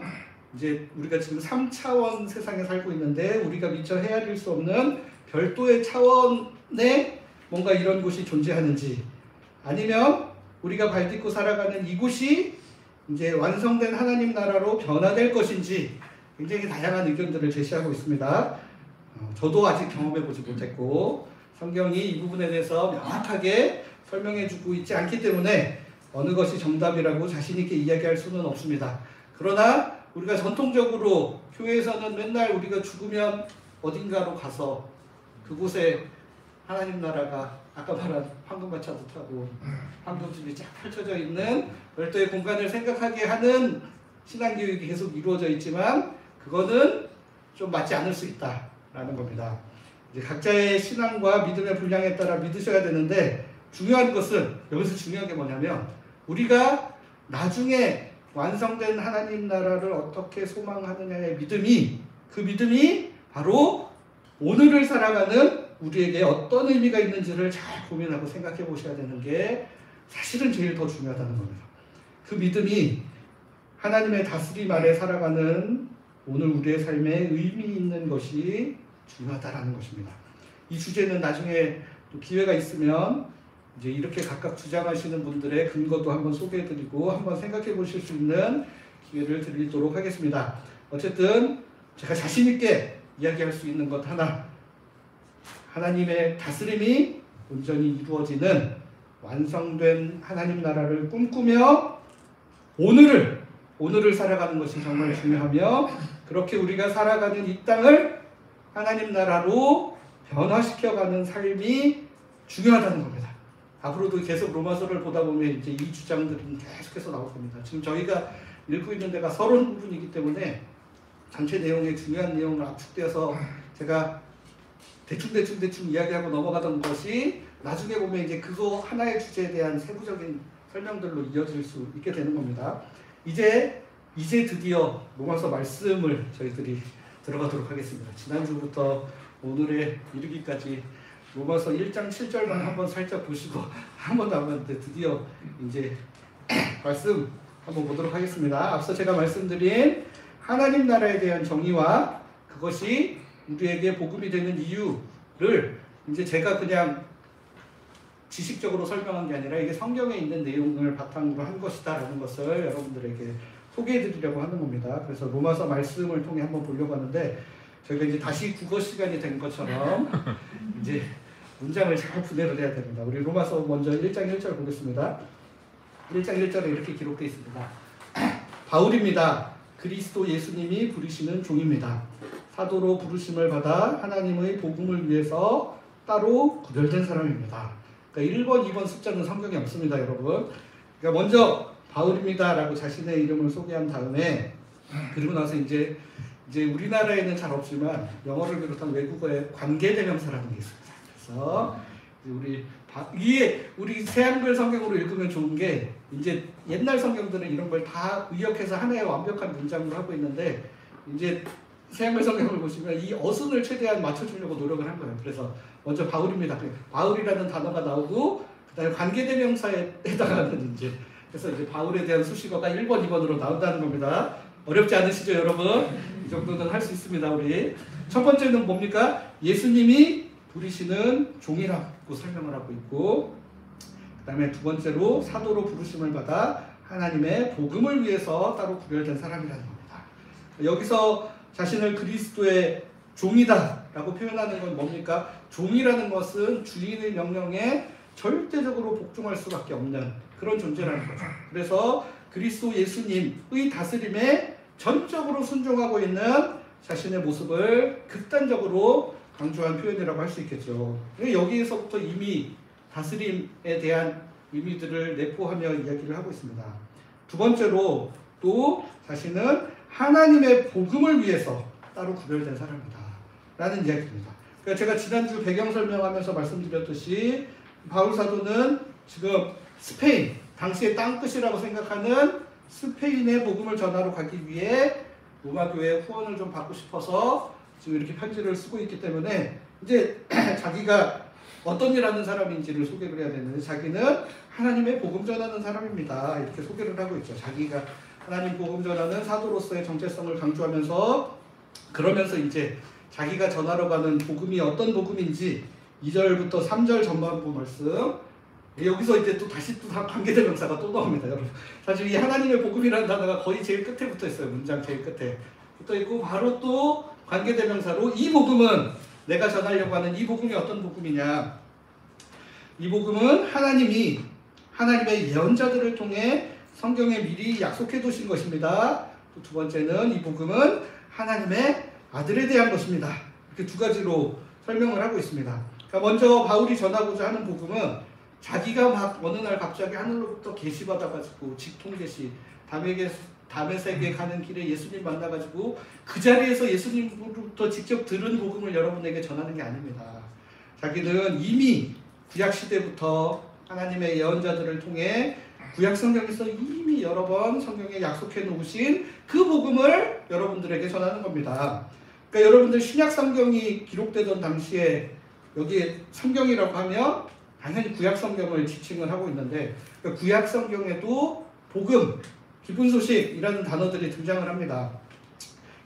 이제 우리가 지금 3차원 세상에 살고 있는데 우리가 미처 헤아릴 수 없는 별도의 차원에 뭔가 이런 곳이 존재하는지, 아니면 우리가 발딛고 살아가는 이곳이 이제 완성된 하나님 나라로 변화될 것인지 굉장히 다양한 의견들을 제시하고 있습니다. 저도 아직 경험해보지 못했고 성경이 이 부분에 대해서 명확하게 설명해주고 있지 않기 때문에 어느 것이 정답이라고 자신있게 이야기할 수는 없습니다. 그러나 우리가 전통적으로 교회에서는 맨날 우리가 죽으면 어딘가로 가서 그곳에 하나님 나라가 아까 말한 황금마차도 타고 황금집이 쫙 펼쳐져 있는 별도의 공간을 생각하게 하는 신앙교육이 계속 이루어져 있지만 그거는 좀 맞지 않을 수 있다라는 겁니다. 이제 각자의 신앙과 믿음의 분량에 따라 믿으셔야 되는데, 중요한 것은, 여기서 중요한 게 뭐냐면 우리가 나중에 완성된 하나님 나라를 어떻게 소망하느냐의 믿음이, 그 믿음이 바로 오늘을 살아가는 우리에게 어떤 의미가 있는지를 잘 고민하고 생각해 보셔야 되는 게 사실은 제일 더 중요하다는 겁니다. 그 믿음이 하나님의 다스림 아래 살아가는 오늘 우리의 삶에 의미 있는 것이 중요하다는 것입니다. 이 주제는 나중에 또 기회가 있으면 이제 이렇게 각각 주장하시는 분들의 근거도 한번 소개해드리고 한번 생각해 보실 수 있는 기회를 드리도록 하겠습니다. 어쨌든 제가 자신 있게 이야기할 수 있는 것 하나, 하나님의 다스림이 온전히 이루어지는 완성된 하나님 나라를 꿈꾸며 오늘을 살아가는 것이 정말 중요하며, 그렇게 우리가 살아가는 이 땅을 하나님 나라로 변화시켜가는 삶이 중요하다는 겁니다. 앞으로도 계속 로마서를 보다 보면 이제 이 주장들은 계속해서 나올 겁니다. 지금 저희가 읽고 있는 데가 서론 부분이기 때문에 전체 내용의 중요한 내용을 압축되어서 제가 대충 이야기하고 넘어가던 것이 나중에 보면 이제 그거 하나의 주제에 대한 세부적인 설명들로 이어질 수 있게 되는 겁니다. 이제 드디어 로마서 말씀을 저희들이 들어가도록 하겠습니다. 지난주부터 오늘에 이르기까지 로마서 1장 7절만 한번 살짝 보시고 한 번도 안 봤는데 드디어 이제 말씀 한번 보도록 하겠습니다. 앞서 제가 말씀드린 하나님 나라에 대한 정의와 그것이 우리에게 복음이 되는 이유를 이제 제가 그냥 지식적으로 설명한 게 아니라 이게 성경에 있는 내용을 바탕으로 한 것이다라는 것을 여러분들에게 소개해드리려고 하는 겁니다. 그래서 로마서 말씀을 통해 한번 보려고 하는데 저희가 이제 다시 국어 시간이 된 것처럼 이제 문장을 잘 분해를 해야 됩니다. 우리 로마서 먼저 1장 1절 보겠습니다. 1장 1절에 이렇게 기록되어 있습니다. 바울입니다. 그리스도 예수님이 부르시는 종입니다. 사도로 부르심을 받아 하나님의 복음을 위해서 따로 구별된 사람입니다. 그러니까 1번, 2번 숫자는 성경에 없습니다, 여러분. 그러니까 먼저 바울입니다 라고 자신의 이름을 소개한 다음에, 그리고 나서 이제 우리나라에는 잘 없지만 영어를 비롯한 외국어에 관계대명사라는 게 있습니다. 그래서 우리 새한글 성경으로 읽으면 좋은 게, 이제 옛날 성경들은 이런 걸 다 의역해서 하나의 완벽한 문장으로 하고 있는데, 이제 새한글 성경을 보시면 이 어순을 최대한 맞춰주려고 노력을 한 거예요. 그래서 먼저 바울입니다. 바울이라는 단어가 나오고, 그 다음에 관계대명사에 해당하는 그래서 이제 바울에 대한 수식어가 1번, 2번으로 나온다는 겁니다. 어렵지 않으시죠, 여러분? 이 정도는 할 수 있습니다, 우리. 첫 번째는 뭡니까? 예수님이 부르시는 종이라고 설명을 하고 있고, 그 다음에 두 번째로 사도로 부르심을 받아 하나님의 복음을 위해서 따로 구별된 사람이라는 겁니다. 여기서 자신을 그리스도의 종이다 라고 표현하는 건 뭡니까? 종이라는 것은 주인의 명령에 절대적으로 복종할 수밖에 없는 그런 존재라는 거죠. 그래서 그리스도 예수님의 다스림에 전적으로 순종하고 있는 자신의 모습을 극단적으로 강조한 표현이라고 할 수 있겠죠. 여기에서부터 이미 다스림에 대한 의미들을 내포하며 이야기를 하고 있습니다. 두 번째로 또 자신은 하나님의 복음을 위해서 따로 구별된 사람이다 라는 이야기입니다. 그러니까 제가 지난주 배경 설명하면서 말씀드렸듯이 바울 사도는 지금 스페인, 당시의 땅끝이라고 생각하는 스페인의 복음을 전하러 가기 위해 로마 교회의 후원을 좀 받고 싶어서 지금 이렇게 편지를 쓰고 있기 때문에 이제 자기가 어떤 일 하는 사람인지를 소개를 해야 되는데, 자기는 하나님의 복음 전하는 사람입니다 이렇게 소개를 하고 있죠. 자기가 하나님 복음 전하는 사도로서의 정체성을 강조하면서, 그러면서 이제 자기가 전하러 가는 복음이 어떤 복음인지 2절부터 3절 전반부 말씀, 여기서 이제 또 다시 또 관계대명사가 또 나옵니다. 여러분, 사실 이 하나님의 복음이라는 단어가 거의 제일 끝에 붙어 있어요. 문장 제일 끝에 붙어 있고, 바로 또 관계대명사로 이 복음은, 내가 전하려고 하는 이 복음이 어떤 복음이냐, 이 복음은 하나님이 하나님의 예언자들을 통해 성경에 미리 약속해 두신 것입니다. 또 두 번째는 이 복음은 하나님의 아들에 대한 것입니다. 이렇게 두 가지로 설명을 하고 있습니다. 그러니까 먼저 바울이 전하고자 하는 복음은 자기가 막 어느 날 갑자기 하늘로부터 계시 받아가지고 직통 계시, 다메섹에 가는 길에 예수님 만나가지고 그 자리에서 예수님으로부터 직접 들은 복음을 여러분에게 전하는 게 아닙니다. 자기는 이미 구약 시대부터 하나님의 예언자들을 통해 구약 성경에서 이미 여러 번 성경에 약속해 놓으신 그 복음을 여러분들에게 전하는 겁니다. 그러니까 여러분들 신약 성경이 기록되던 당시에, 여기 성경이라고 하면 당연히 구약 성경을 지칭을 하고 있는데, 그러니까 구약 성경에도 복음, 기쁜 소식이라는 단어들이 등장을 합니다.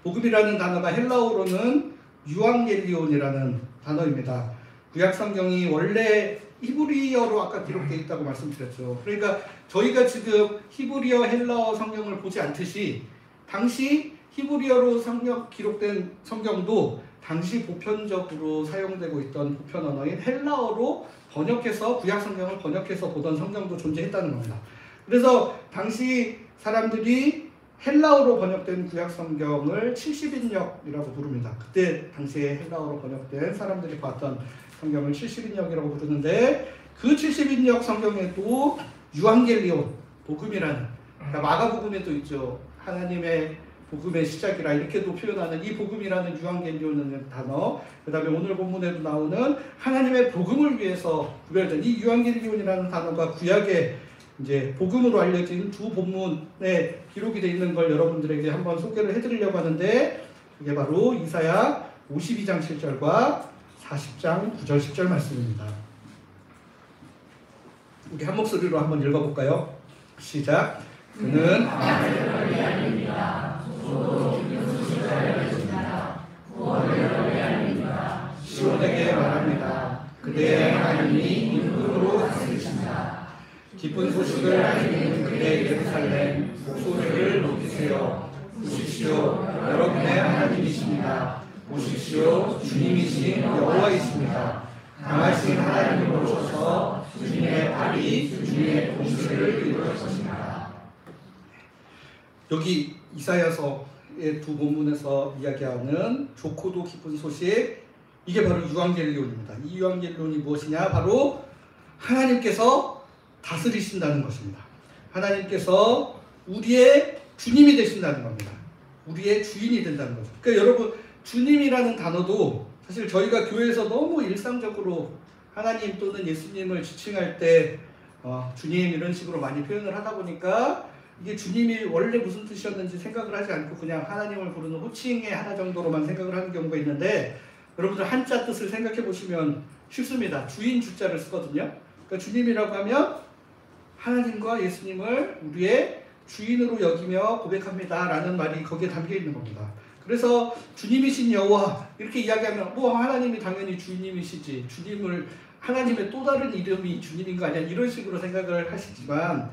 복음이라는 단어가 헬라어로는 유앙겔리온이라는 단어입니다. 구약 성경이 원래 히브리어로 아까 기록되어 있다고 말씀드렸죠. 그러니까 저희가 지금 히브리어, 헬라어 성경을 보지 않듯이 당시 히브리어로 기록된 성경도 당시 보편적으로 사용되고 있던 보편 언어인 헬라어로 번역해서 구약 성경을 번역해서 보던 성경도 존재했다는 겁니다. 그래서 당시 사람들이 헬라어로 번역된 구약 성경을 70인역이라고 부릅니다. 그때 당시에 헬라어로 번역된 사람들이 봤던 성경을 70인역이라고 부르는데, 그 70인역 성경에도 유앙겔리온, 복음이라는, 그러니까 마가복음에도 있죠. 하나님의 복음의 시작이라 이렇게도 표현하는 이 복음이라는 유앙겔리온이라는 단어, 그 다음에 오늘 본문에도 나오는 하나님의 복음을 위해서 구별된 이 유앙겔리온이라는 단어가 구약의 이제 복음으로 알려진 두 본문에 기록이 되어 있는 걸 여러분들에게 한번 소개를 해드리려고 하는데, 그게 바로 이사야 52장 7절과 40장 9절 10절 말씀입니다. 우리 한 목소리로 한번 읽어볼까요? 시작. 그는 시온에게 말합니다. 그대의 하나님이 임금으로 다스리신다. 기쁜 소식을 알리는 그대 예루살렘, 목소리를 높이세요. 보십시오, 여러분의 하나님이십니다. 보십시오, 주님이신 여호와이십니다. 강하신 하나님으로 오셔서 주님의 발이 주님의 공수를 이루실 것입니다. 여기 이사야서의 두 본문에서 이야기하는 좋고도 기쁜 소식, 이게 바로 유앙겔리온입니다. 이 유앙겔리온이 무엇이냐? 바로 하나님께서 다스리신다는 것입니다. 하나님께서 우리의 주님이 되신다는 겁니다. 우리의 주인이 된다는 거죠. 그러니까 여러분, 주님이라는 단어도 사실 저희가 교회에서 너무 일상적으로 하나님 또는 예수님을 지칭할 때 주님 이런 식으로 많이 표현을 하다 보니까 이게 주님이 원래 무슨 뜻이었는지 생각을 하지 않고 그냥 하나님을 부르는 호칭의 하나 정도로만 생각을 하는 경우가 있는데, 여러분들 한자 뜻을 생각해 보시면 쉽습니다. 주인 주자를 쓰거든요. 그러니까 주님이라고 하면 하나님과 예수님을 우리의 주인으로 여기며 고백합니다 라는 말이 거기에 담겨 있는 겁니다. 그래서 주님이신 여호와 이렇게 이야기하면 뭐 하나님이 당연히 주님이시지, 주님을 하나님의 또 다른 이름이 주님인 거 아니야, 이런 식으로 생각을 하시지만,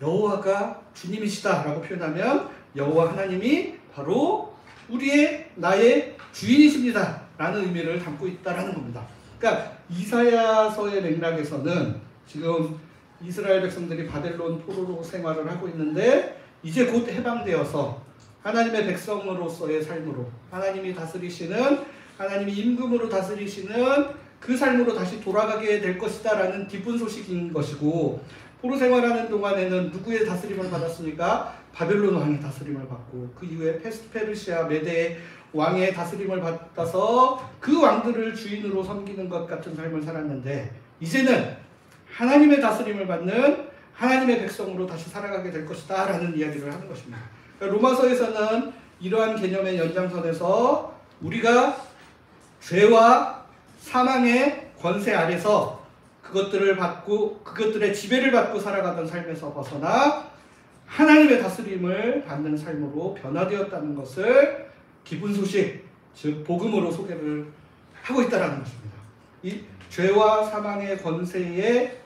여호와가 주님이시다라고 표현하면 여호와 하나님이 바로 우리의 나의 주인이십니다 라는 의미를 담고 있다라는 겁니다. 그러니까 이사야서의 맥락에서는 지금 이스라엘 백성들이 바벨론 포로로 생활을 하고 있는데 이제 곧 해방되어서 하나님의 백성으로서의 삶으로, 하나님이 다스리시는, 하나님이 임금으로 다스리시는 그 삶으로 다시 돌아가게 될 것이다 라는 기쁜 소식인 것이고, 포로 생활하는 동안에는 누구의 다스림을 받았습니까? 바벨론 왕의 다스림을 받고, 그 이후에 페르시아 메대 왕의 다스림을 받아서 그 왕들을 주인으로 섬기는 것 같은 삶을 살았는데, 이제는 하나님의 다스림을 받는 하나님의 백성으로 다시 살아가게 될 것이다 라는 이야기를 하는 것입니다. 그러니까 로마서에서는 이러한 개념의 연장선에서 우리가 죄와 사망의 권세 아래서 그것들을 받고 그것들의 지배를 받고 살아가던 삶에서 벗어나 하나님의 다스림을 받는 삶으로 변화되었다는 것을 기쁜 소식, 즉 복음으로 소개를 하고 있다는 것입니다. 이 죄와 사망의 권세에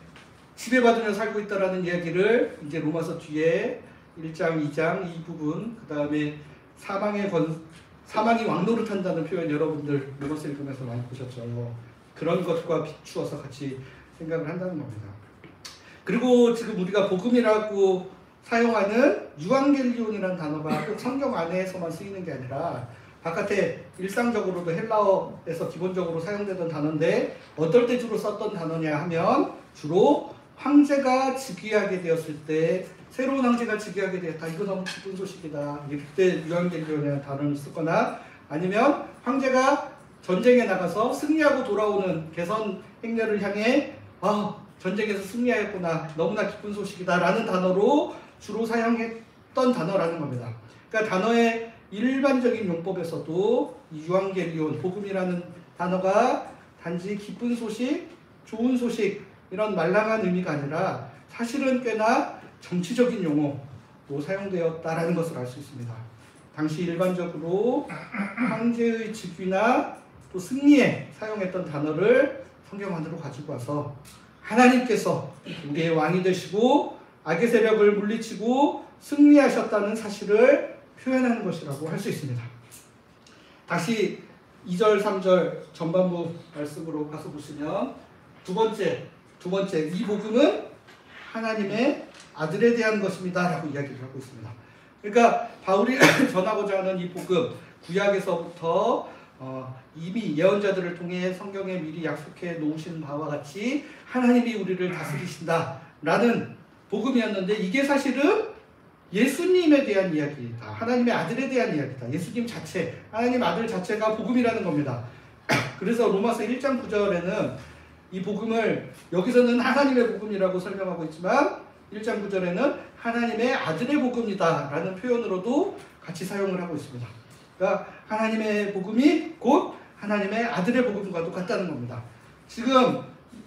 지배받으며 살고 있다는 이야기를 이제 로마서 뒤에 1장, 2장 이 부분, 그 다음에 사망이 왕노릇한다는 표현 여러분들 로마서 읽으면서 많이 보셨죠. 그런 것과 비추어서 같이 생각을 한다는 겁니다. 그리고 지금 우리가 복음이라고 사용하는 유앙겔리온이라는 단어가 꼭 성경 안에서만 쓰이는 게 아니라 바깥에 일상적으로도 헬라어에서 기본적으로 사용되던 단어인데, 어떨 때 주로 썼던 단어냐 하면 주로 황제가 즉위하게 되었을 때, 새로운 황제가 즉위하게 되었다, 이거 너무 기쁜 소식이다, 이때 유앙겔리온이라는 단어를 쓰거나, 아니면 황제가 전쟁에 나가서 승리하고 돌아오는 개선 행렬을 향해 전쟁에서 승리하였구나, 너무나 기쁜 소식이다 라는 단어로 주로 사용했던 단어라는 겁니다. 그러니까 단어의 일반적인 용법에서도 이 유앙겔리온, 복음이라는 단어가 단지 기쁜 소식, 좋은 소식 이런 말랑한 의미가 아니라 사실은 꽤나 정치적인 용어로 사용되었다라는 것을 알 수 있습니다. 당시 일반적으로 황제의 즉위나 또 승리에 사용했던 단어를 성경 안으로 가지고 와서 하나님께서 우리의 왕이 되시고 악의 세력을 물리치고 승리하셨다는 사실을 표현하는 것이라고 할 수 있습니다. 다시 2절, 3절 전반부 말씀으로 가서 보시면 두 번째 이 복음은 하나님의 아들에 대한 것입니다 라고 이야기를 하고 있습니다. 그러니까 바울이 전하고자 하는 이 복음, 구약에서부터 이미 예언자들을 통해 성경에 미리 약속해 놓으신 바와 같이 하나님이 우리를 다스리신다 라는 복음이었는데, 이게 사실은 예수님에 대한 이야기다, 하나님의 아들에 대한 이야기다, 예수님 자체, 하나님 아들 자체가 복음이라는 겁니다. 그래서 로마서 1장 9절에는 이 복음을 여기서는 하나님의 복음이라고 설명하고 있지만 1장 9절에는 하나님의 아들의 복음이다 라는 표현으로도 같이 사용을 하고 있습니다. 그러니까 하나님의 복음이 곧 하나님의 아들의 복음과 똑같다는 겁니다. 지금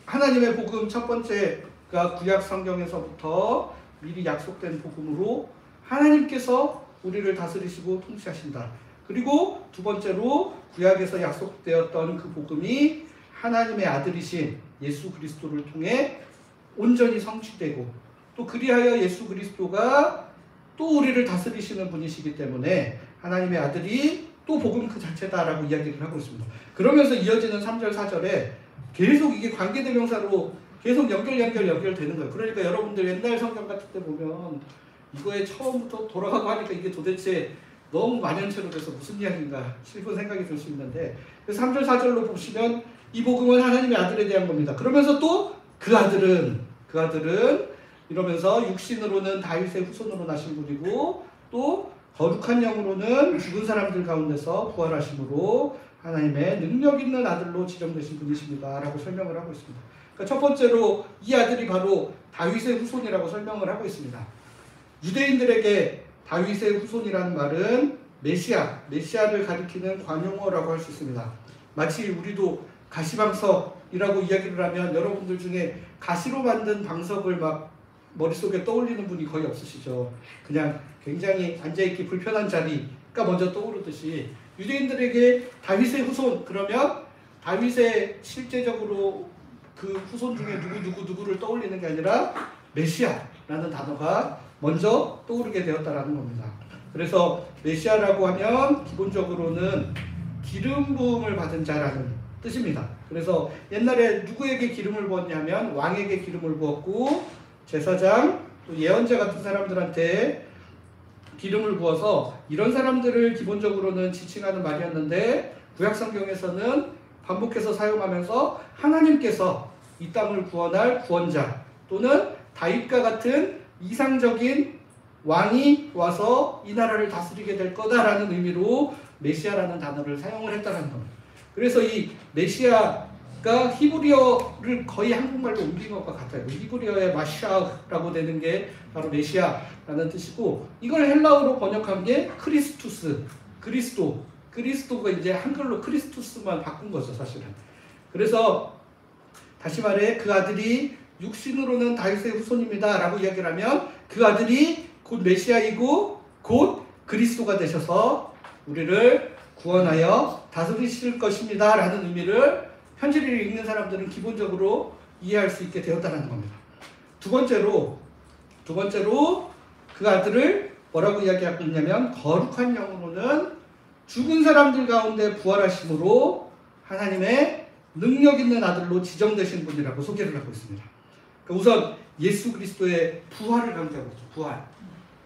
하나님의 복음 첫 번째가 구약 성경에서부터 미리 약속된 복음으로 하나님께서 우리를 다스리시고 통치하신다. 그리고 두 번째로 구약에서 약속되었던 그 복음이 하나님의 아들이신 예수 그리스도를 통해 온전히 성취되고, 또 그리하여 예수 그리스도가 또 우리를 다스리시는 분이시기 때문에 하나님의 아들이 또 복음 그 자체다라고 이야기를 하고 있습니다. 그러면서 이어지는 3절 4절에 계속 이게 관계대명사로 계속 연결되는 거예요. 그러니까 여러분들 옛날 성경 같은 때 보면 이거에 처음부터 돌아가고 하니까 이게 도대체 너무 만연체로 돼서 무슨 이야기인가 싶은 생각이 들 수 있는데, 3절 4절로 보시면 이 복음은 하나님의 아들에 대한 겁니다. 그러면서 또 그 아들은 이러면서 육신으로는 다윗의 후손으로 나신 분이고, 또 거룩한 영으로는 죽은 사람들 가운데서 부활하심으로 하나님의 능력 있는 아들로 지정되신 분이십니다 라고 설명을 하고 있습니다. 그러니까 첫 번째로 이 아들이 바로 다윗의 후손이라고 설명을 하고 있습니다. 유대인들에게 다윗의 후손이라는 말은 메시아를 가리키는 관용어라고 할 수 있습니다. 마치 우리도 가시방석이라고 이야기를 하면 여러분들 중에 가시로 만든 방석을 막 머릿속에 떠올리는 분이 거의 없으시죠. 그냥 굉장히 앉아있기 불편한 자리 먼저 떠오르듯이 유대인들에게 다윗의 후손 그러면 다윗의 실제적으로 그 후손 중에 누구를 떠올리는 게 아니라 메시아라는 단어가 먼저 떠오르게 되었다라는 겁니다. 그래서 메시아라고 하면 기본적으로는 기름 부음을 받은 자라는 뜻입니다. 그래서 옛날에 누구에게 기름을 부었냐면 왕에게 기름을 부었고 제사장 또 예언자 같은 사람들한테 기름을 부어서 이런 사람들을 기본적으로는 지칭하는 말이었는데 구약 성경에서는 반복해서 사용하면서 하나님께서 이 땅을 구원할 구원자 또는 다윗과 같은 이상적인 왕이 와서 이 나라를 다스리게 될 거다라는 의미로 메시아라는 단어를 사용을 했다는 겁니다. 그래서 이 메시아가 히브리어를 거의 한국말로 옮긴 것과 같아요. 히브리어의 마샤라고 되는 게 바로 메시아라는 뜻이고 이걸 헬라어로 번역한 게 크리스투스, 그리스도가 이제 한글로 크리스투스만 바꾼 거죠, 사실은. 그래서 다시 말해 그 아들이 육신으로는 다윗의 후손입니다 라고 이야기를 하면 그 아들이 곧 메시아이고 곧 그리스도가 되셔서 우리를 구원하여 다스리실 것입니다 라는 의미를 편지를 읽는 사람들은 기본적으로 이해할 수 있게 되었다는 겁니다. 두 번째로 그 아들을 뭐라고 이야기하고 있냐면 거룩한 영으로는 죽은 사람들 가운데 부활하심으로 하나님의 능력 있는 아들로 지정되신 분이라고 소개를 하고 있습니다. 우선 예수 그리스도의 부활을 강조하고 있죠.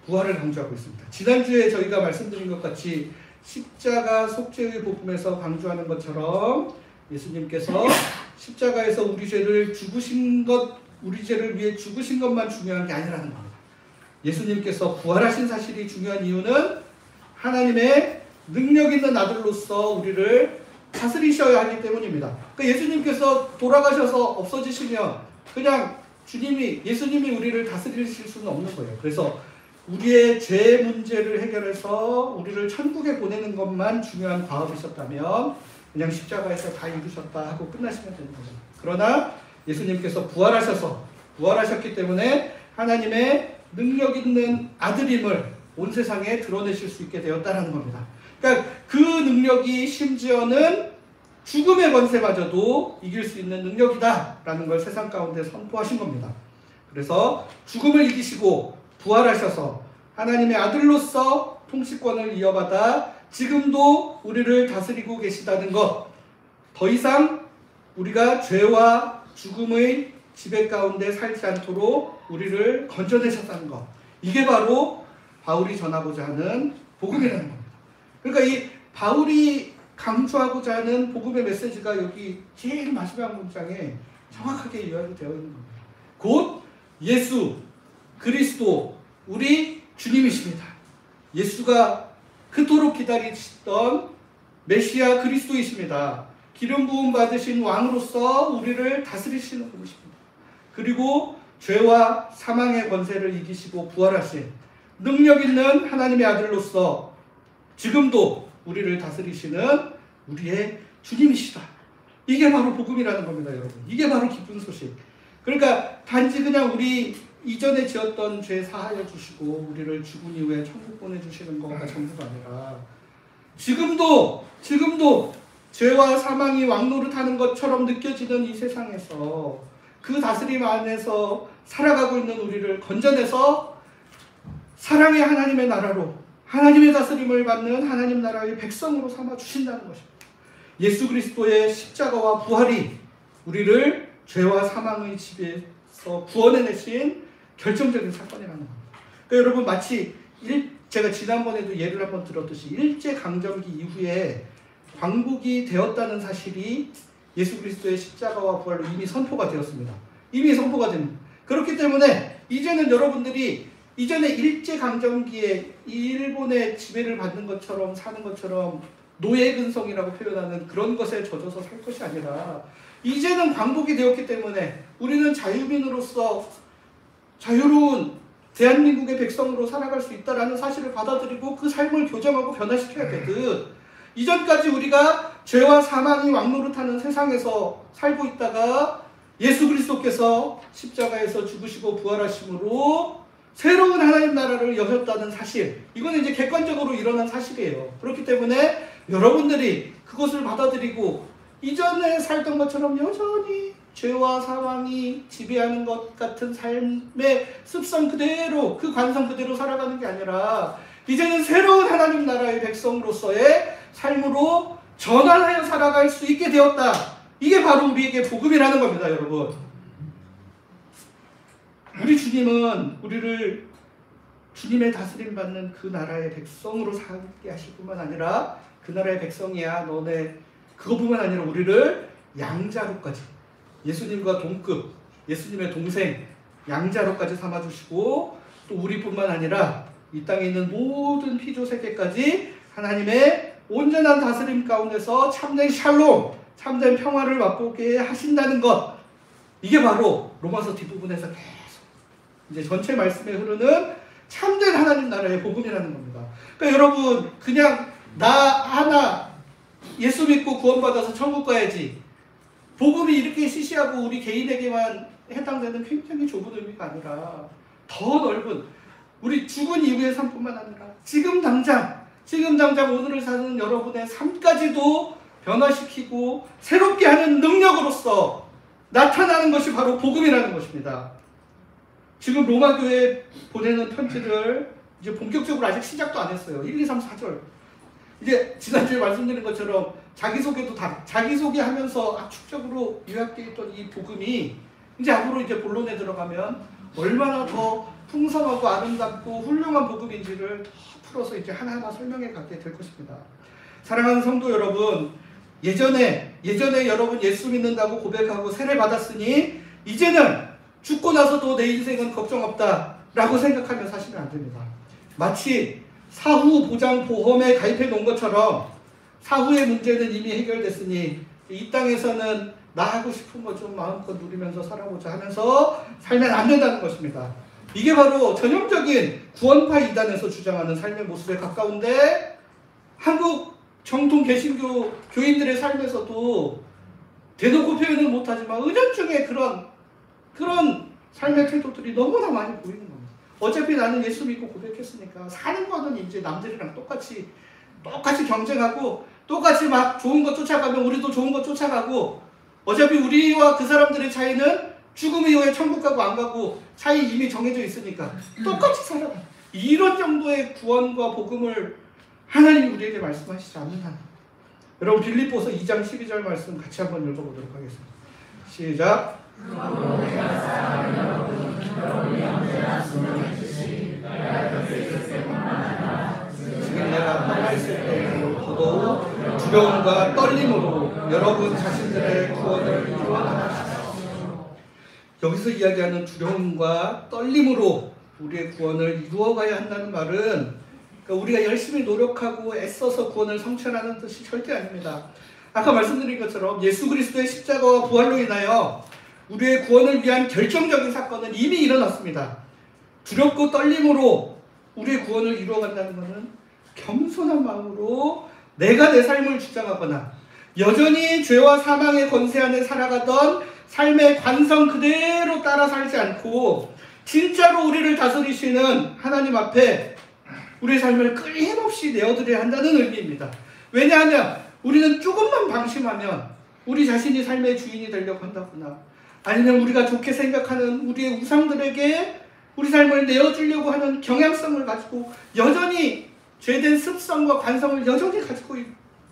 부활을 강조하고 있습니다. 지난주에 저희가 말씀드린 것 같이 십자가 속죄의 복음에서 강조하는 것처럼 예수님께서 십자가에서 우리 죄를 우리 죄를 위해 죽으신 것만 중요한 게 아니라는 겁니다. 예수님께서 부활하신 사실이 중요한 이유는 하나님의 능력 있는 아들로서 우리를 다스리셔야 하기 때문입니다. 그러니까 예수님께서 돌아가셔서 없어지시면 그냥 예수님이 우리를 다스리실 수는 없는 거예요. 그래서 우리의 죄 문제를 해결해서 우리를 천국에 보내는 것만 중요한 과업이셨다면 그냥 십자가에서 다 이루셨다 하고 끝나시면 되는 거죠. 그러나 예수님께서 부활하셨기 때문에 하나님의 능력 있는 아들임을 온 세상에 드러내실 수 있게 되었다는 겁니다. 그러니까 그 능력이 심지어는 죽음의 권세마저도 이길 수 있는 능력이다라는 걸 세상 가운데 선포하신 겁니다. 그래서 죽음을 이기시고 부활하셔서 하나님의 아들로서 통치권을 이어받아 지금도 우리를 다스리고 계시다는 것, 더 이상 우리가 죄와 죽음의 지배 가운데 살지 않도록 우리를 건져내셨다는 것, 이게 바로 바울이 전하고자 하는 복음이라는 겁니다. 그러니까 이 바울이 강조하고자 하는 복음의 메시지가 여기 제일 마지막 문장에 정확하게 요약이 되어 있는 겁니다. 곧 예수 그리스도 우리 주님이십니다. 예수가 그토록 기다리시던 메시아 그리스도이십니다. 기름 부음 받으신 왕으로서 우리를 다스리시는 분이십니다. 그리고 죄와 사망의 권세를 이기시고 부활하신 능력 있는 하나님의 아들로서 지금도 우리를 다스리시는 우리의 주님이시다. 이게 바로 복음이라는 겁니다, 여러분. 이게 바로 기쁜 소식. 그러니까 단지 그냥 우리 이전에 지었던 죄 사하여 주시고 우리를 죽은 이후에 천국 보내주시는 거가 전부가 아니라 지금도 죄와 사망이 왕노릇하는 것처럼 느껴지는 이 세상에서 그 다스림 안에서 살아가고 있는 우리를 건져내서 사랑의 하나님의 나라로 하나님의 다스림을 받는 하나님 나라의 백성으로 삼아 주신다는 것입니다. 예수 그리스도의 십자가와 부활이 우리를 죄와 사망의 지배에서 구원해내신 결정적인 사건이라는 겁니다. 그러니까 여러분 마치 제가 지난번에도 예를 한번 들었듯이 일제강점기 이후에 광복이 되었다는 사실이 예수 그리스도의 십자가와 부활로 이미 선포가 되었습니다. 이미 선포가 됩니다. 그렇기 때문에 이제는 여러분들이 이전에 일제강점기에 일본의 지배를 받는 것처럼 사는 것처럼 노예근성이라고 표현하는 그런 것에 젖어서 살 것이 아니라 이제는 광복이 되었기 때문에 우리는 자유민으로서 자유로운 대한민국의 백성으로 살아갈 수 있다는 사실을 받아들이고 그 삶을 교정하고 변화시켜야 되듯 이전까지 우리가 죄와 사망이 왕노릇하는 세상에서 살고 있다가 예수 그리스도께서 십자가에서 죽으시고 부활하심으로 새로운 하나님 나라를 여셨다는 사실, 이거는 이제 객관적으로 일어난 사실이에요. 그렇기 때문에 여러분들이 그것을 받아들이고 이전에 살던 것처럼 여전히 죄와 사망이 지배하는 것 같은 삶의 습성 그대로, 그 관성 그대로 살아가는 게 아니라 이제는 새로운 하나님 나라의 백성으로서의 삶으로 전환하여 살아갈 수 있게 되었다. 이게 바로 우리에게 복음이라는 겁니다, 여러분. 우리 주님은 우리를 주님의 다스림 받는 그 나라의 백성으로 살게 하실 뿐만 아니라 그 나라의 백성이야 너네, 그것뿐만 아니라 우리를 양자로까지, 예수님과 동급, 예수님의 동생 양자로까지 삼아주시고, 또 우리뿐만 아니라 이 땅에 있는 모든 피조 세계까지 하나님의 온전한 다스림 가운데서 참된 샬롬, 참된 평화를 맛보게 하신다는 것, 이게 바로 로마서 뒷부분에서 계속 이제 전체 말씀에 흐르는 참된 하나님 나라의 복음이라는 겁니다. 그러니까 여러분, 그냥 나 하나 예수 믿고 구원받아서 천국 가야지, 복음이 이렇게 시시하고 우리 개인에게만 해당되는 굉장히 좁은 의미가 아니라 더 넓은, 우리 죽은 이후의 삶뿐만 아니라 지금 당장 오늘을 사는 여러분의 삶까지도 변화시키고 새롭게 하는 능력으로서 나타나는 것이 바로 복음이라는 것입니다. 지금 로마 교회에 보내는 편지를 이제 본격적으로 아직 시작도 안 했어요. 1, 2, 3, 4절. 이제 지난주에 말씀드린 것처럼 자기소개하면서 압축적으로 요약되어 있던 이 복음이 이제 앞으로 이제 본론에 들어가면 얼마나 더 풍성하고 아름답고 훌륭한 복음인지를 더 풀어서 이제 하나하나 설명해 가게 될 것입니다. 사랑하는 성도 여러분, 예전에 여러분 예수 믿는다고 고백하고 세례 받았으니 이제는 죽고 나서도 내 인생은 걱정 없다 라고 생각하며 사시면 안 됩니다. 마치 사후 보장 보험에 가입해 놓은 것처럼 사후의 문제는 이미 해결됐으니 이 땅에서는 나 하고 싶은 거 좀 마음껏 누리면서 살아보자 하면서 살면 안 된다는 것입니다. 이게 바로 전형적인 구원파 이단에서 주장하는 삶의 모습에 가까운데, 한국 정통 개신교 교인들의 삶에서도 대놓고 표현은 못하지만 은연중에 그런 삶의 태도들이 너무나 많이 보이는 겁니다. 어차피 나는 예수 믿고 고백했으니까 사는 거는 이제 남들이랑 똑같이 경쟁하고 똑같이 막 좋은 거 쫓아가면 우리도 좋은 거 쫓아가고, 어차피 우리와 그 사람들의 차이는 죽음 이후에 천국 가고 안 가고 차이 이미 정해져 있으니까 똑같이 살아가. 이런 정도의 구원과 복음을 하나님이 우리에게 말씀하시지 않는다. 여러분, 빌립보서 2장 12절 말씀 같이 한번 읽어보도록 하겠습니다. 시작. 지금 내가 떠나 있을 때에도 두려움과 떨림으로 여러분 자신들의 구원을 이루어나가시오. 여기서 이야기하는 두려움과 떨림으로 우리의 구원을 이루어가야 한다는 말은, 그러니까 우리가 열심히 노력하고 애써서 구원을 성취하는 뜻이 절대 아닙니다. 아까 말씀드린 것처럼 예수 그리스도의 십자가와 부활로 인하여 우리의 구원을 위한 결정적인 사건은 이미 일어났습니다. 두렵고 떨림으로 우리의 구원을 이루어간다는 것은 겸손한 마음으로 내가 내 삶을 주장하거나 여전히 죄와 사망의 권세 안에 살아가던 삶의 관성 그대로 따라 살지 않고 진짜로 우리를 다스리시는 하나님 앞에 우리의 삶을 끊임없이 내어드려야 한다는 의미입니다. 왜냐하면 우리는 조금만 방심하면 우리 자신이 삶의 주인이 되려고 한다거나, 아니면 우리가 좋게 생각하는 우리의 우상들에게 우리 삶을 내어주려고 하는 경향성을 가지고 여전히 죄된 습성과 관성을 여전히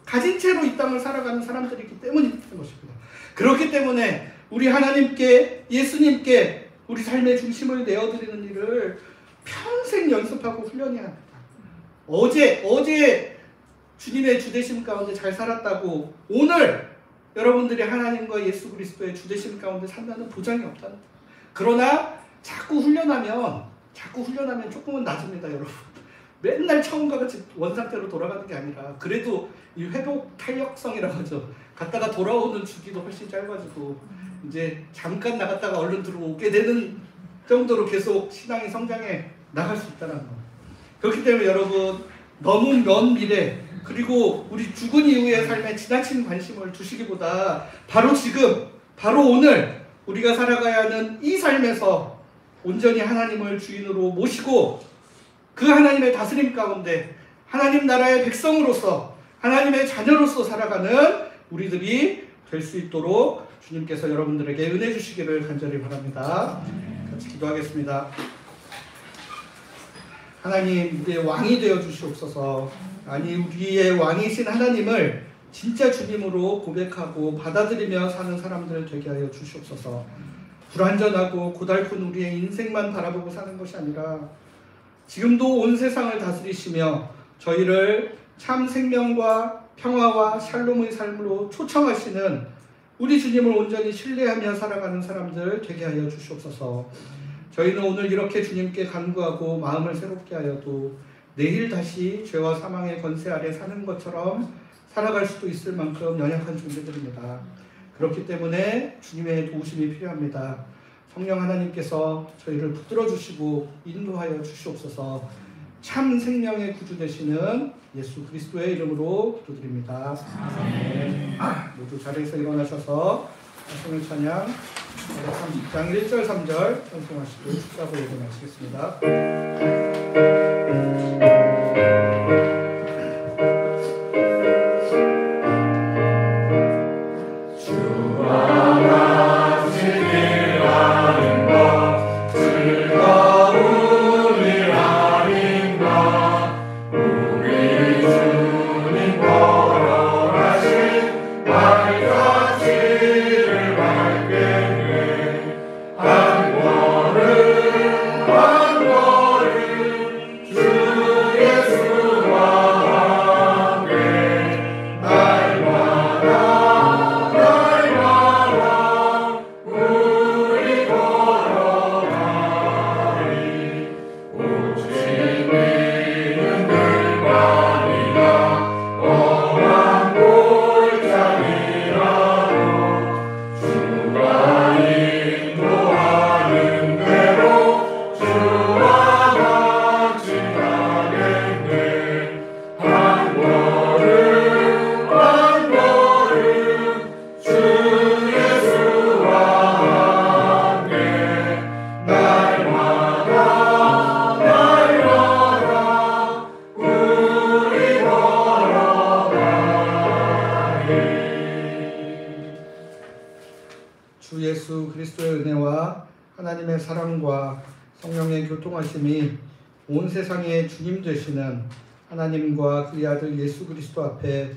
가진 채로 이 땅을 살아가는 사람들이기 때문인 것입니다. 그렇기 때문에 우리 하나님께, 예수님께 우리 삶의 중심을 내어드리는 일을 평생 연습하고 훈련해야 합니다. 어제 주님의 주되심 가운데 잘 살았다고 오늘 여러분들이 하나님과 예수 그리스도의 주되심 가운데 산다는 보장이 없다는 거예요. 그러나 자꾸 훈련하면 조금은 낮습니다, 여러분. 맨날 처음과 같이 원상태로 돌아가는 게 아니라 그래도 이 회복 탄력성이라고 하죠. 갔다가 돌아오는 주기도 훨씬 짧아지고 이제 잠깐 나갔다가 얼른 들어오게 되는 정도로 계속 신앙이 성장해 나갈 수 있다는 거. 그렇기 때문에 여러분, 너무 먼 미래 그리고 우리 죽은 이후의 삶에 지나친 관심을 두시기보다 바로 지금, 바로 오늘 우리가 살아가야 하는 이 삶에서 온전히 하나님을 주인으로 모시고 그 하나님의 다스림 가운데 하나님 나라의 백성으로서 하나님의 자녀로서 살아가는 우리들이 될 수 있도록 주님께서 여러분들에게 은혜 주시기를 간절히 바랍니다. 같이 기도하겠습니다. 하나님, 우리의 왕이 되어 주시옵소서. 아니, 우리의 왕이신 하나님을 진짜 주님으로 고백하고 받아들이며 사는 사람들 되게 하여 주시옵소서. 불완전하고 고달픈 우리의 인생만 바라보고 사는 것이 아니라 지금도 온 세상을 다스리시며 저희를 참 생명과 평화와 샬롬의 삶으로 초청하시는 우리 주님을 온전히 신뢰하며 살아가는 사람들 되게 하여 주시옵소서. 저희는 오늘 이렇게 주님께 간구하고 마음을 새롭게 하여도 내일 다시 죄와 사망의 권세 아래 사는 것처럼 살아갈 수도 있을 만큼 연약한 존재들입니다. 그렇기 때문에 주님의 도우심이 필요합니다. 성령 하나님께서 저희를 붙들어 주시고 인도하여 주시옵소서. 참 생명의 구주 되시는 예수 그리스도의 이름으로 기도드립니다. 아멘. 모두 자리에서 일어나셔서 성령 찬양 30장 1절 3절 찬송하시고 축사하고 일어나시겠습니다. 주 예수 그리스도의 은혜와 하나님의 사랑과 성령의 교통하심이 온 세상의 주님 되시는 하나님과 그의 아들 예수 그리스도 앞에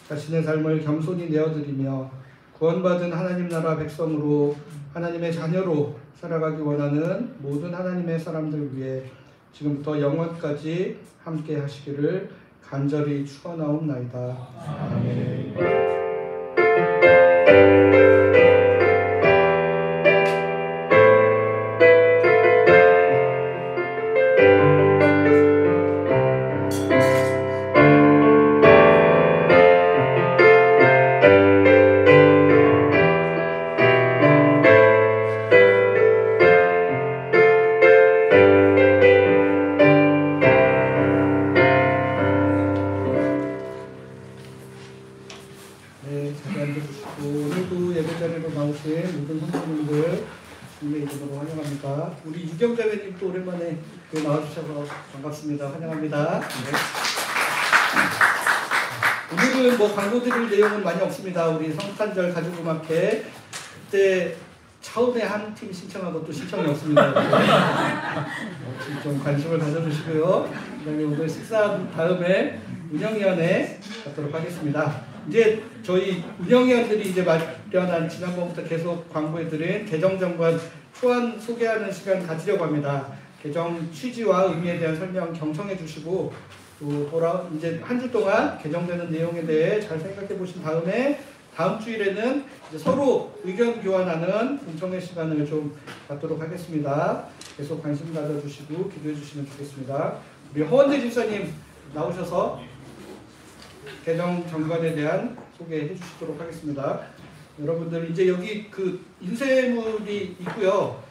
자신의 삶을 겸손히 내어드리며 구원받은 하나님 나라 백성으로 하나님의 자녀로 살아가기 원하는 모든 하나님의 사람들 위해 지금부터 영원까지 함께 하시기를 간절히 축원하옵나이다. 아멘. 오늘도 예배자리로 나오신 모든 성도님들 주님의 이름으로 환영합니다. 우리 유경자매님 또 오랜만에 나와주셔서 반갑습니다. 환영합니다. 네. 오늘은 뭐 광고 드릴 내용은 많이 없습니다. 우리 성탄절 가족음악회 그때 처음에 한 팀 신청하고 또 신청이 없습니다. 좀 관심을 가져주시고요. 그다음에 오늘 식사 다음에 운영위원회 갖도록 하겠습니다. 이제 저희 운영위원들이 이제 마련한 지난번부터 계속 광고해드린 개정정관 초안 소개하는 시간 가지려고 합니다. 개정 취지와 의미에 대한 설명 경청해 주시고 또 이제 한 주 동안 개정되는 내용에 대해 잘 생각해 보신 다음에 다음 주일에는 이제 서로 의견 교환하는 공청회 시간을 좀 갖도록 하겠습니다. 계속 관심 가져주시고 기도해 주시면 좋겠습니다. 우리 허원대 집사님 나오셔서 개정 정관에 대한 소개해 주시도록 하겠습니다. 여러분들 이제 여기 그 인쇄물이 있고요.